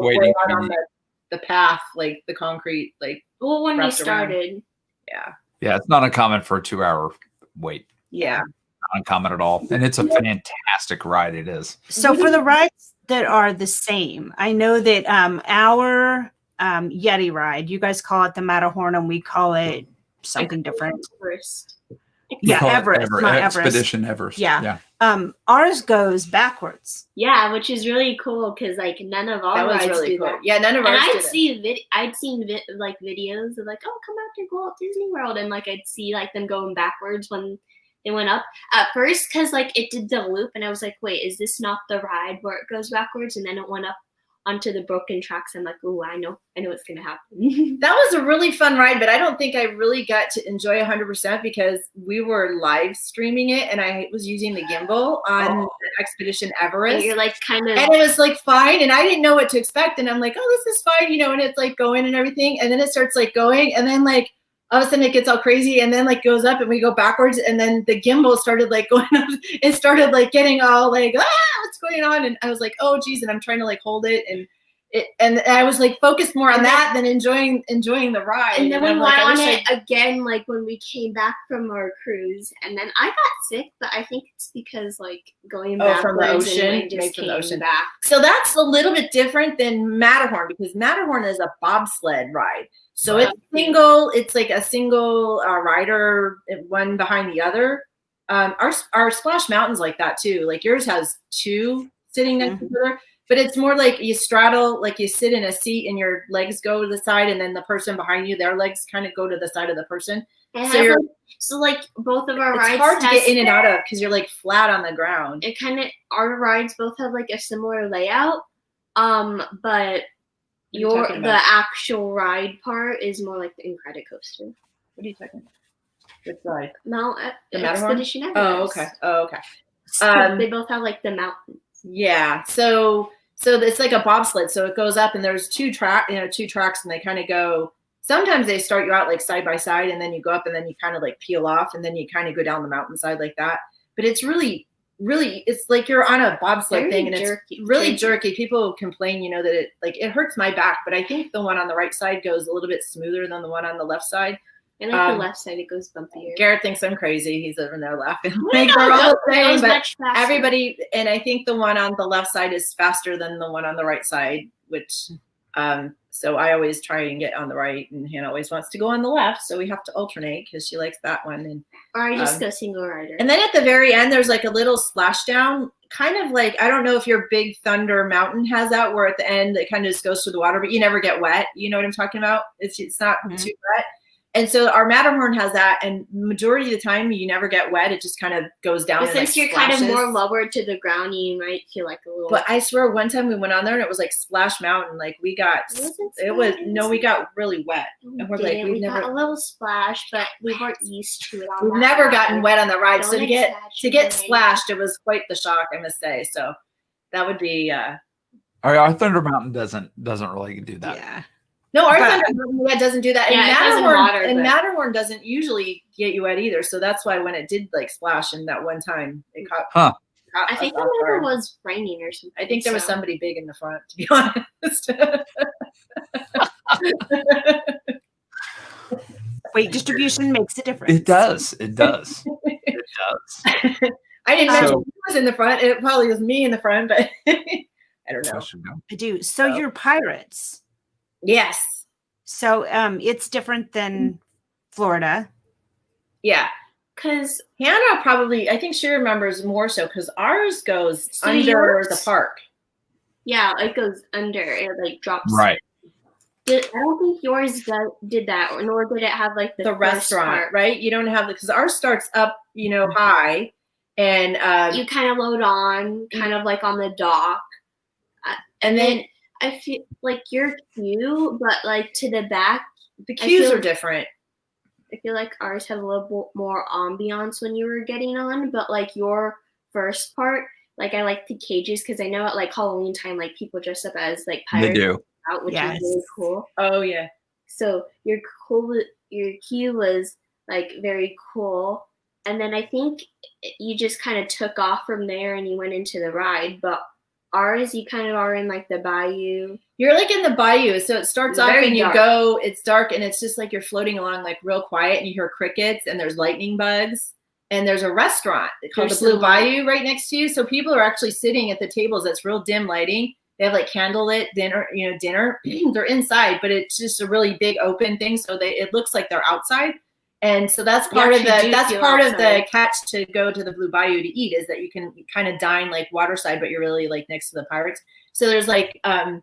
way out on the path, like the concrete, like. Well, when we started. Yeah, it's not uncommon for a 2 hour wait. Yeah, not uncommon at all, and it's a fantastic ride. It is. So for the rides that are the same, I know that our Yeti ride, you guys call it the Matterhorn, and we call it something different. Everest. Yeah, Everest, not Everest. Expedition Everest. Yeah. Ours goes backwards. Yeah, which is really cool because like none of our rides do that. Yeah, none of ours. And I'd seen like videos of like, oh, come out to Walt Disney World, and like I'd see like them going backwards when they went up at first because like it did the loop, and I was like, wait, is this not the ride where it goes backwards? And then it went up onto the broken tracks. I'm like, oh, I know what's gonna happen. That was a really fun ride, but I don't think I really got to enjoy 100% because we were live streaming it, and I was using the gimbal on Expedition Everest. And you're like and it was like fine, and I didn't know what to expect, and I'm like, oh, this is fine, and it's like going and everything, and then it starts like going, and then like all of a sudden it gets all crazy, and then like goes up, and we go backwards, and then the gimbal started like going up and started like getting all like, what's going on? And I was like, oh geez, and I'm trying to like hold it, and I was like focused more on that than enjoying the ride. And then we went on it again, like when we came back from our cruise, and then I got sick, but I think it's because like going back from the ocean, just came back. So that's a little bit different than Matterhorn because Matterhorn is a bobsled ride. So it's like a single rider, one behind the other. Our Splash Mountain's like that too. Like yours has two sitting next to each other, but it's more like you straddle, like you sit in a seat and your legs go to the side, and then the person behind you, their legs kind of go to the side of the person. So like both of our rides, it's hard to get in and out of because you're like flat on the ground. Our rides both have like a similar layout, but the actual ride part is more like the Incredicoaster. What are you talking about? Which ride? The Expedition Everest. Oh, okay. So they both have like the mountains. Yeah. So it's like a bobsled. So it goes up, and there's two tracks, and they kind of go. Sometimes they start you out like side by side, and then you go up, and then you kind of like peel off, and then you kind of go down the mountainside like that. But it's really, it's like you're on a bobsled thing, and it's really jerky. People complain, that it hurts my back, but I think the one on the right side goes a little bit smoother than the one on the left side. And like the left side, it goes bumpier. Garrett thinks I'm crazy. He's over there laughing. Like we're all the same, but everybody, and I think the one on the left side is faster than the one on the right side, which, so I always try and get on the right, and Hannah always wants to go on the left, so we have to alternate because she likes that one. Or I just go single rider. And then at the very end, there's like a little splashdown, kind of like, I don't know if your Big Thunder Mountain has that, where at the end it kind of just goes through the water, but you never get wet. You know what I'm talking about? It's not too wet. And so our Matterhorn has that, and majority of the time you never get wet. It just kind of goes down. But and since like you're kind of splashes. more lower to the ground, you might feel like a little. But I swear, one time we went on there and it was like Splash Mountain. Like we got, we got really wet. And we're like, we got a little splash, but we weren't used to it. We've never gotten wet on the ride, so Don't to get splashed, it was quite the shock, I must say. So that would be. Our Thunder Mountain doesn't really do that. Yeah. No, our Thunder Mountain doesn't do that. Yeah, And Matterhorn doesn't usually get you wet either. So that's why when it did like splash in that one time, it caught. I think it never was raining or something. I think there was somebody big in the front, to be honest. Weight distribution makes a difference. It does. It does. It does. I didn't mention who was in the front. It probably was me in the front, but I don't know. I do. So you're pirates. Yes. So it's different than Florida. Yeah. Because Hannah probably, I think she remembers more so because ours goes under the park. Yeah, it goes under. It like drops. Right. I don't think yours did that, nor did it have like the restaurant, part. Right? You don't have because ours starts up, high, and you kind of load on, kind of like on the dock, and then I feel like your queue, but like to the back, the queues are different. I feel like ours had a little more ambiance when you were getting on, but like your first part, like I like the cages because I know at like Halloween time, like people dress up as like pirates. They do. Out, which is really cool. Oh yeah. So your queue was like very cool, and then I think you just kind of took off from there and you went into the ride. But ours, you kind of are in like the bayou. You're like in the bayou, so it starts off and you go. It's dark and it's just like you're floating along like real quiet, and you hear crickets and there's lightning bugs. And there's a restaurant called the Blue Bayou right next to you. So people are actually sitting at the tables. That's real dim lighting. They have like candlelit dinner. They're inside, but it's just a really big open thing. So it looks like they're outside. And so that's part of the catch to go to the Blue Bayou to eat is that you can kind of dine like waterside, but you're really like next to the pirates. So there's like kind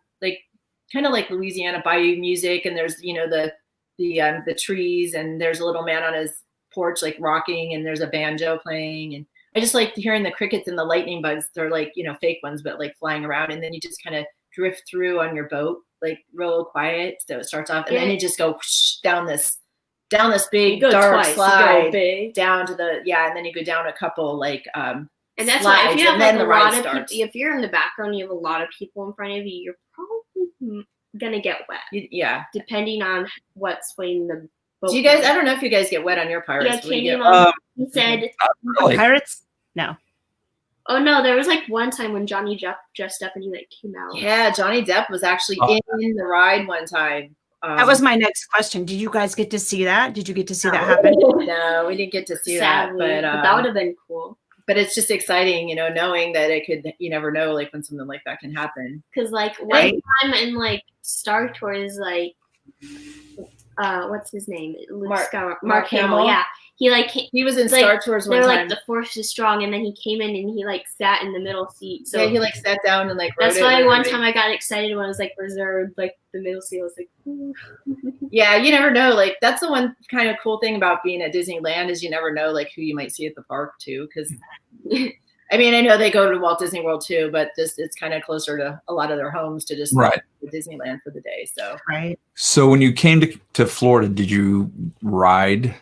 of like Louisiana Bayou music, and there's the trees, and there's a little man on his porch like rocking, and there's a banjo playing, and I just like hearing the crickets and the lightning bugs. They're like fake ones, but like flying around, and then you just kind of drift through on your boat like real quiet. So it starts off, and then you just go whoosh, down this big dark slide down to and then you go down a couple like and that's why if you have like a lot of people, if you're in the background, you have a lot of people in front of you, you're probably gonna get wet. Yeah, depending on what's swaying the. Do you guys? I don't know if you guys get wet on your pirates. Yeah, he said pirates. No. Oh no, there was like one time when Johnny Depp dressed up and he like came out. Yeah, Johnny Depp was actually in the ride one time. That was my next question. Did you guys get to see that? Did you get to see that happen? No, we didn't get to see that, but that would have been cool. But it's just exciting, knowing that it could. You never know, like when something like that can happen. Because like one time in like Star Tours, like. What's his name? Mark Hamill. Yeah, he was in Star Tours one time. They're like the Force is strong, and then he came in and he like sat in the middle seat. So he like sat down and like. That's why one time I got excited when it was like reserved, like the middle seat. I was like, yeah, you never know. Like that's the one kind of cool thing about being at Disneyland is you never know like who you might see at the park too. Because I mean, I know they go to Walt Disney World too, but it's kind of closer to a lot of their homes to just go to Disneyland for the day. So So when you came to Florida, did you ride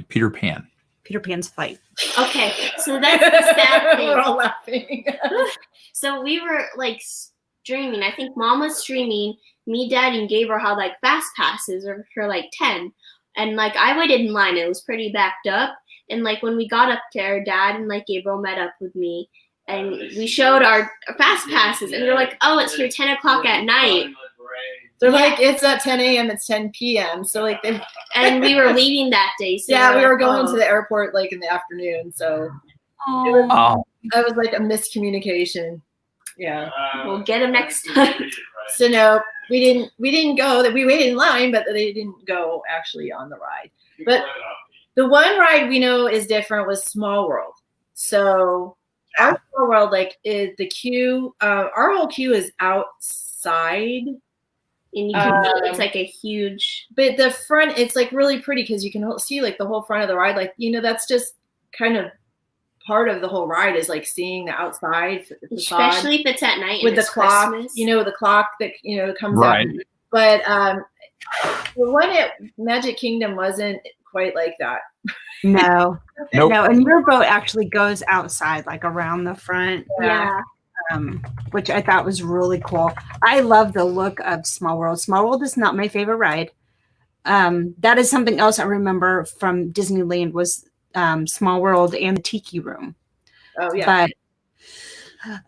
Peter Pan? Peter Pan's flight. Okay, so that's the sad thing. We're all laughing. So we were like streaming. I think Mom was streaming. Me, Dad, and Gabriel had like fast passes for like 10, and like I waited in line. It was pretty backed up. And like when we got up there, Dad and like Gabriel met up with me, and we showed our fast passes, and they're like, "Oh, it's here 10 o'clock at night." They're like, "It's not 10 a.m. It's 10 p.m." So like, and we were leaving that day. So we were going to the airport like in the afternoon. So it was like a miscommunication. Yeah, we'll get them next time. So no, we didn't go. That we waited in line, but they didn't go actually on the ride. But the one ride we know is different was Small World. So our Small World, like, is the queue. Our whole queue is outside. And you can see it's like a huge. But the front, it's like really pretty because you can see like the whole front of the ride. Like, that's just kind of part of the whole ride is like seeing the outside, especially if it's at night with the clock. Christmas. The clock that comes Right. out. But the one at Magic Kingdom wasn't quite like that. No. Nope. No, and your boat actually goes outside, like around the front. Yeah. Which I thought was really cool. I love the look of Small World. Small World is not my favorite ride. That is something else I remember from Disneyland was Small World and the Tiki Room. Oh yeah.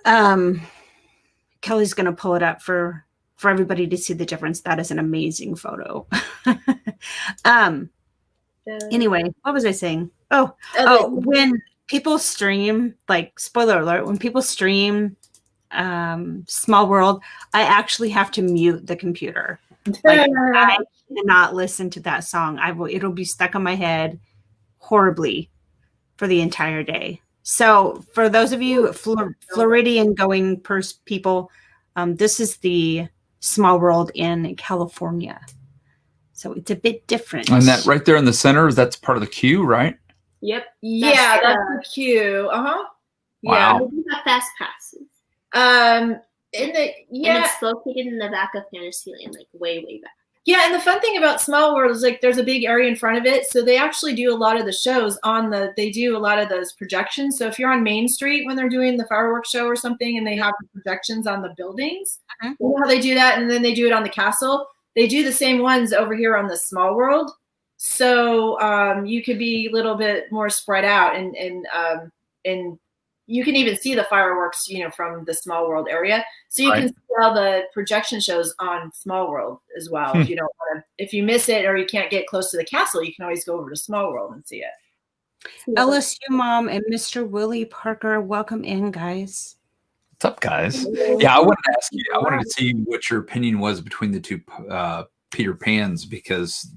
But Kelly's gonna pull it up for everybody to see the difference. That is an amazing photo. Anyway, what was I saying? Oh, when people stream, like spoiler alert, when people stream Small World, I actually have to mute the computer. Like I cannot listen to that song. It'll be stuck in my head horribly for the entire day. So for those of you Floridian going people, this is the Small World in California. So it's a bit different. And that right there in the center, that's part of the queue, right? Yep. Yeah, that's the queue. Wow. Yeah. We got fast passes. And it's located in the back of Fantasyland, like way, way back. Yeah, and the fun thing about Small World is like there's a big area in front of it, so they actually do a lot of the shows they do a lot of those projections. So if you're on Main Street when they're doing the fireworks show or something, and they have the projections on the buildings, you know how they do that, and then they do it on the castle. They do the same ones over here on the Small World, so you could be a little bit more spread out, and you can even see the fireworks, from the Small World area. So you can see all the projection shows on Small World as well. If you don't want to, if you miss it or you can't get close to the castle, you can always go over to Small World and see it. LSU Mom and Mr. Willie Parker, welcome in, guys. What's up, guys? Yeah, I wanted to ask you. I wanted to see what your opinion was between the two Peter Pans because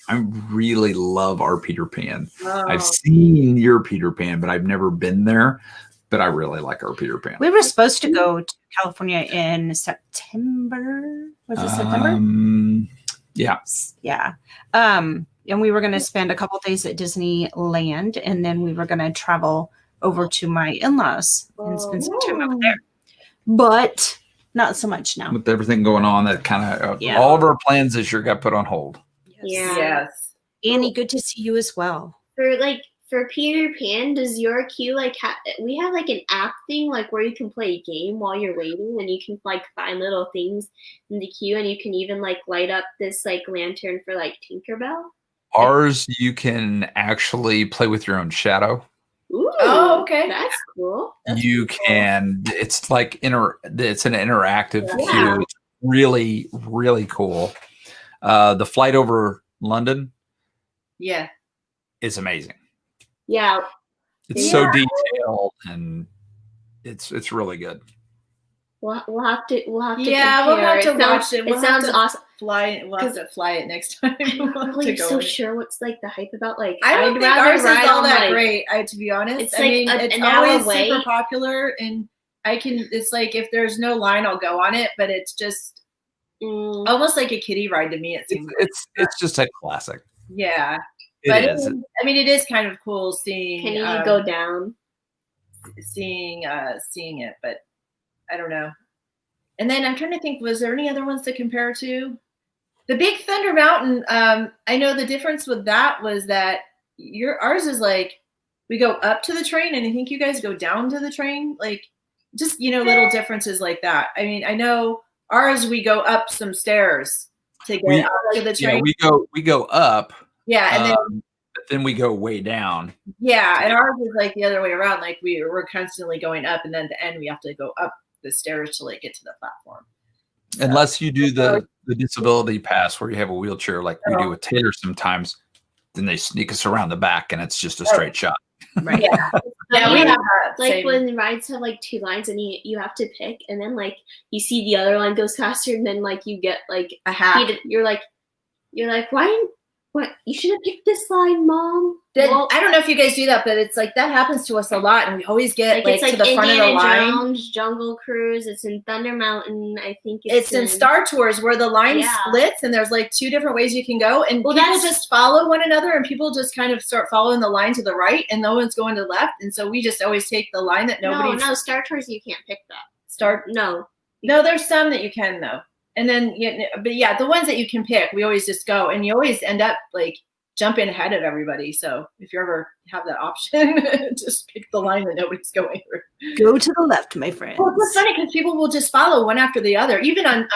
I really love our Peter Pan. Oh. I've seen your Peter Pan, but I've never been there. But I really like our Peter Pan. We were supposed to go to California in September. Was it September? Yeah. Yeah. And we were going to spend a couple of days at Disneyland, and then we were going to travel over to my in-laws and spend some time over there. But not so much now. With everything going on, that kind of all of our plans this year got put on hold. Yeah. Yes. Annie, good to see you as well. For Peter Pan, does your queue we have like an app thing like where you can play a game while you're waiting, and you can like find little things in the queue, and you can even like light up this like lantern for like Tinkerbell. Ours, you can actually play with your own shadow. Ooh, oh, okay. That's cool. You can. It's like it's an interactive queue. It's really, really cool. The flight over London, is amazing. Yeah, it's so detailed and it's really good. We'll have to. We'll have compare. to watch it. It sounds awesome. We'll have to fly it next time. I'm not really so sure what's like the hype about. Like I don't think ours is all that great. To be honest, it's like it's an always hour away. super popular, and it's like if there's no line, I'll go on it. But it's just almost like a kiddie ride to me. It seems. It's just a classic. Yeah. It is. It is kind of cool seeing. Can you go down? Seeing it, but I don't know. And then I'm trying to think, was there any other ones to compare to? The Big Thunder Mountain. I know the difference with that was that ours is like we go up to the train, and I think you guys go down to the train. Like just little differences like that. I mean, I know ours we go up some stairs to get out to the train. Yeah, we go up. Yeah, and then we go way down. Yeah, and ours is like the other way around. Like we're constantly going up, and then at the end we have to go up the stairs to like get to the platform. So, unless you do the disability pass where you have a wheelchair, like we do with Taylor sometimes, then they sneak us around the back, and it's just a straight shot. Right. Yeah, we have that. Like when rides have like two lines, and you have to pick, and then like you see the other line goes faster, and then like you get like a hack. You're like, What? You should have picked this line, Mom. I don't know if you guys do that, but it's like that happens to us a lot, and we always get like it's to the front of the Indiana line. Jones, Jungle Cruise. It's in Thunder Mountain. I think It's in Star Tours where the line splits, and there's like 2 different ways you can go, and people just follow one another, and people just kind of start following the line to the right, and no one's going to the left, and so we just always take the line that nobody's. No, Star Tours you can't pick that. No, there's some that you can though, and then but yeah, the ones that you can pick, we always just go, and you always end up like jumping ahead of everybody. So if you ever have that option, just pick the line that nobody's going through. Go to the left, my friend. Well, it's funny because people will just follow one after the other. Even on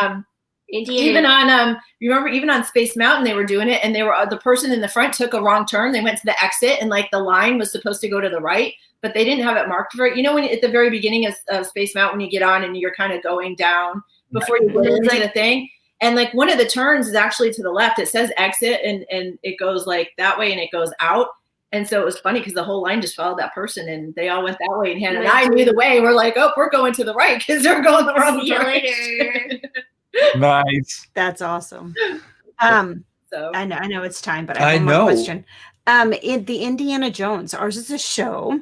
remember even on Space Mountain they were doing it, and they were the person in the front took a wrong turn. They went to the exit, and like the line was supposed to go to the right, but they didn't have it marked for it. You know, when at the very beginning of Space Mountain, when you get on and you're kind of going down before you get into the thing. And like one of the turns is actually to the left. It says exit, and it goes like that way, and it goes out. And so it was funny because the whole line just followed that person, and they all went that way. And Hannah and I knew the way. We're like, oh, we're going to the right because they're going the wrong direction. Nice. That's awesome. So I know it's time, but I have one more question. In the Indiana Jones, ours is a show,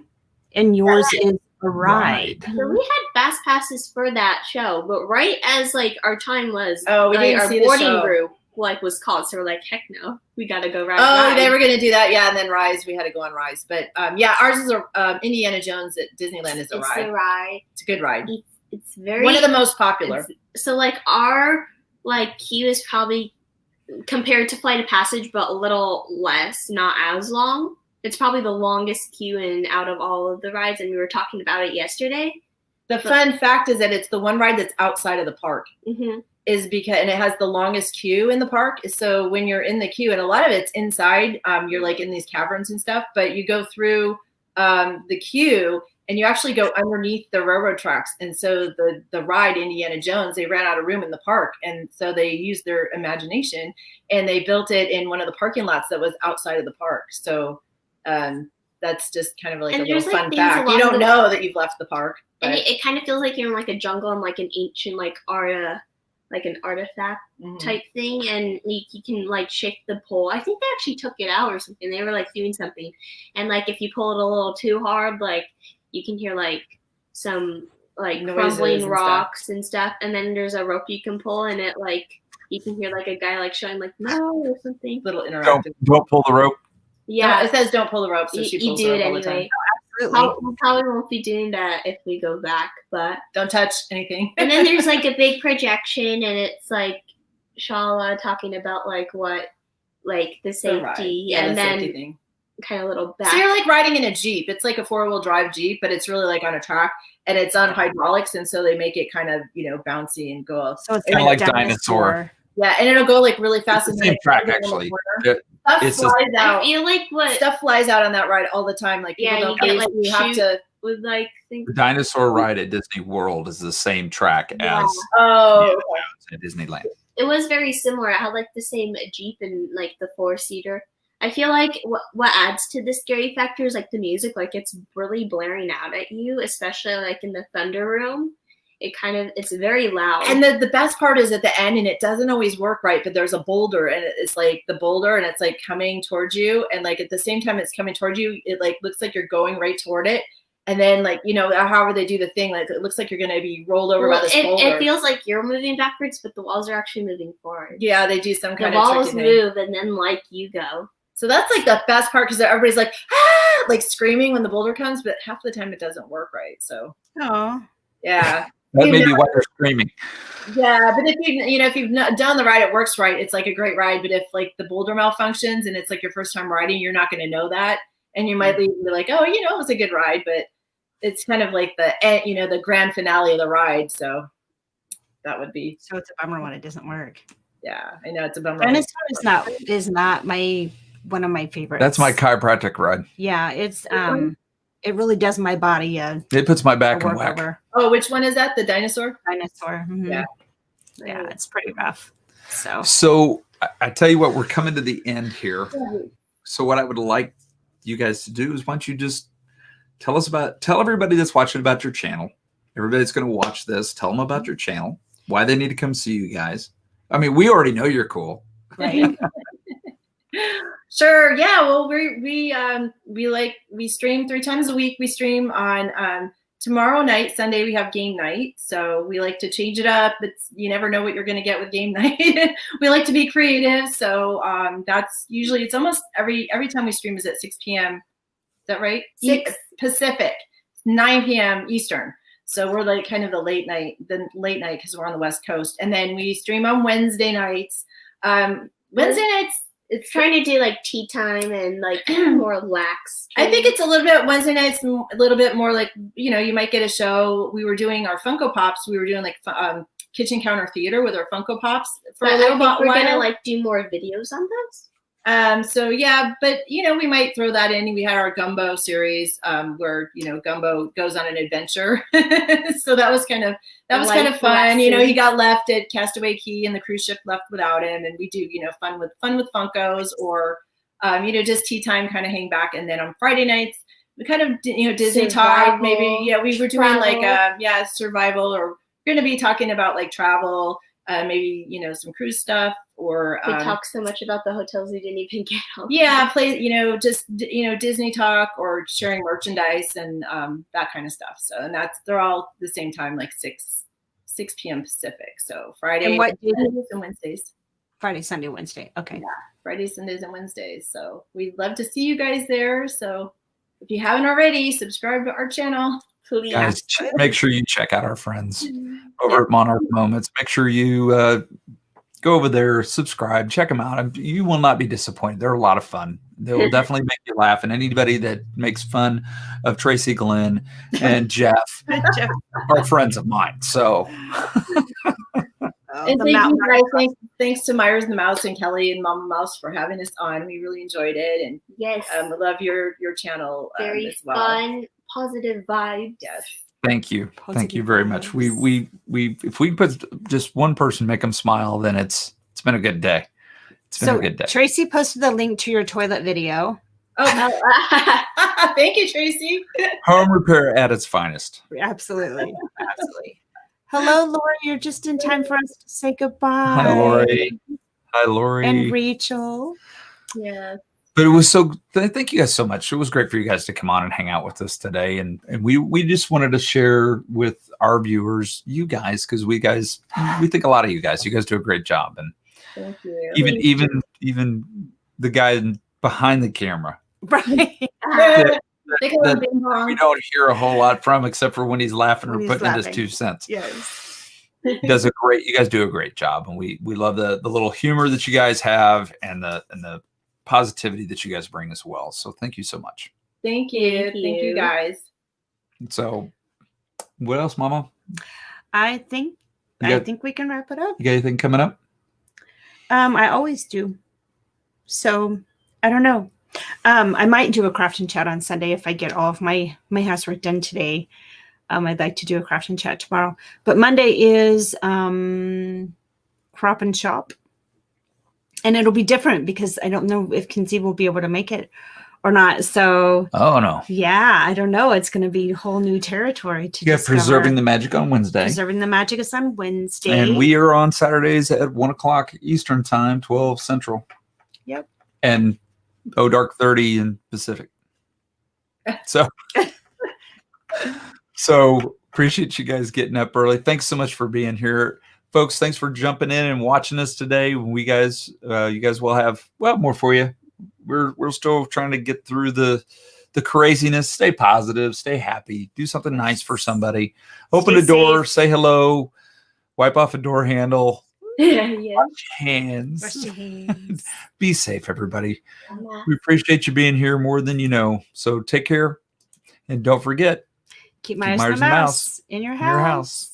and yours is a ride. So we had fast passes for that show, but right as like our time was, we didn't our see the boarding show. group like was called, so we're like, heck no, we gotta go ride. Oh, they were gonna do that, yeah, and then Rise, we had to go on Rise, but yeah, ours is a Indiana Jones at Disneyland is a ride. It's a ride. It's a good ride. It's very one of the most popular. So like our like queue is probably compared to Flight of Passage, but a little less, not as long. It's probably the longest queue in out of all of the rides, and we were talking about it yesterday. The fun fact is that it's the one ride that's outside of the park. Mm-hmm. Is because, and it has the longest queue in the park. So when you're in the queue, and a lot of it's inside, you're like in these caverns and stuff, but you go through the queue and you actually go underneath the railroad tracks. And so the ride Indiana Jones, they ran out of room in the park. And so they used their imagination and they built it in one of the parking lots that was outside of the park. So that's just kind of like a little fun fact. You don't know that you've left the park. But. And it kind of feels like you're in like a jungle and like an ancient like like an artifact type thing, and you can like shake the pole. I think they actually took it out or something. They were like doing something, and like if you pull it a little too hard, like you can hear like some like crumbling rocks and stuff. And then there's a rope you can pull, and it like you can hear like a guy like showing like no or something. Little interactive. Don't pull the rope. Yeah, it says don't pull the rope, so she pulls you do the rope it all the time. anyway. We probably won't be doing that if we go back, but don't touch anything. And then there's like a big projection, and it's like Shala talking about like what, like the safety, and then safety kind of little back. So you're like riding in a Jeep. It's like a 4-wheel drive Jeep, but it's really like on a track, and it's on hydraulics, and so they make it kind of bouncy and go. So it's kind of like dinosaur. Yeah, and it'll go like really fast. It's the same track actually. Stuff flies out on that ride all the time. Like people don't get like you have to with like things. The dinosaur ride at Disney World is the same track as at Disneyland. It was very similar. It had like the same Jeep and like the 4-seater. I feel like what adds to the scary factor is like the music. Like it's really blaring out at you, especially like in the Thunder Room. It's very loud. And the best part is at the end, and it doesn't always work right, but there's a boulder, and it's like the boulder, and it's like coming towards you, and like at the same time it's coming towards you, it like looks like you're going right toward it, and then like however they do the thing, like it looks like you're gonna be rolled over by this boulder. It feels like you're moving backwards, but the walls are actually moving forward. Yeah, they do some kind of tricky walls move, and then like you go. So that's like the best part because everybody's like ah, like screaming when the boulder comes, but half the time it doesn't work right. So yeah. That may be why they're screaming. Yeah, but if you've not done the ride, it works right. It's like a great ride. But if like the boulder malfunctions and it's like your first time riding, you're not going to know that, and you might leave and be like, oh, it was a good ride, but it's kind of like the grand finale of the ride. So that would be. So it's a bummer when it doesn't work. Yeah, I know it's a bummer. Dinosaur is not one of my favorites. That's my chiropractic ride. Yeah, it's it really does my body. It puts my back in whack. Over. Oh, which one is that? The dinosaur? Dinosaur. Mm-hmm. Yeah, it's pretty rough. So I tell you what, we're coming to the end here. So what I would like you guys to do is, why don't you just tell everybody that's watching about your channel. Everybody's going to watch this. Tell them about your channel. Why they need to come see you guys. I mean, we already know you're cool. Right. Sure. Yeah. Well, we stream 3 times a week. We stream on tomorrow night, Sunday. We have game night, so we like to change it up. You never know what you're going to get with game night. We like to be creative, so that's usually it's almost every time we stream is at 6 p.m. Is that right? 6 Pacific, 9 p.m. Eastern. So we're like kind of the late night because we're on the West Coast, and then we stream on Wednesday nights. Wednesday nights. It's trying to do like tea time and like more relaxed. I think it's a little bit Wednesday nights, a little bit more like, you might get a show. We were doing our Funko Pops. We were doing like kitchen counter theater with our Funko Pops for a little while. We're gonna like do more videos on those. So yeah, but we might throw that in. We had our Gumbo series where Gumbo goes on an adventure. So that was kind of fun. He got left at Castaway Cay and the cruise ship left without him, and we do fun with Funkos or just tea time, kind of hang back. And then on Friday nights we kind of Disney talk, maybe. Yeah, we were doing like survival, or we're going to be talking about like travel, maybe some cruise stuff. Or we talk so much about the hotels we didn't even get on. Yeah, Disney talk or sharing merchandise and that kind of stuff. So they're all the same time, like 6 p.m. Pacific. So Friday, and what days and Wednesdays. Friday, Sunday, Wednesday. Okay. Yeah, Friday, Sundays, and Wednesdays. So we'd love to see you guys there. So if you haven't already, subscribe to our channel. Please. Guys, make sure you check out our friends over at Monarch Moments. Make sure you go over there, subscribe, check them out. You will not be disappointed. They're a lot of fun. They will definitely make you laugh. And anybody that makes fun of Tracy, Glenn, and Jeff are friends of mine. So, and thanks to Meyers the Mouse and Kelly and Mama Mouse for having us on. We really enjoyed it, and yes, I love your channel. Very as well. Fun, positive vibes. Yes. Thank you. Thank you very much. We if we put just one person, make them smile, then it's been a good day. It's been a good day. Tracy posted the link to your toilet video. Oh, thank you, Tracy. Home repair at its finest. Absolutely. Absolutely. Hello, Lori. You're just in time for us to say goodbye. Hi, Lori. Hi, Lori. And Rachel. Yeah. But it was thank you guys so much. It was great for you guys to come on and hang out with us today. And we just wanted to share with our viewers, you guys, because we think a lot of you guys. You guys do a great job. And thank you. Even the guy behind the camera. Right. that we don't hear a whole lot from, except for when he's laughing or putting in his 2 cents. Yes. You guys do a great job. And we love the little humor that you guys have and the positivity that you guys bring as well. So thank you so much. Thank you. Thank you guys. So what else, Mama? I think we can wrap it up. You got anything coming up? I always do. So I don't know. I might do a craft and chat on Sunday if I get all of my housework done today. I'd like to do a craft and chat tomorrow. But Monday is crop and shop. And it'll be different because I don't know if Kinsey will be able to make it or not. So, oh no, yeah, I don't know. It's going to be whole new territory to discover. Preserving the Magic on Wednesday. Preserving the Magic is on Wednesday, and we are on Saturdays at 1:00 Eastern time, 12 Central. Yep. And dark 30 in Pacific. So appreciate you guys getting up early. Thanks so much for being here. Folks, thanks for jumping in and watching us today. You guys will have more for you. We're still trying to get through the craziness. Stay positive, stay happy, do something nice for somebody. Open a door, say hello, wipe off a door handle, wash your hands. Wash your hands. Be safe, everybody. We appreciate you being here more than you know. So take care, and don't forget, keep Meyers the Mouse in your house.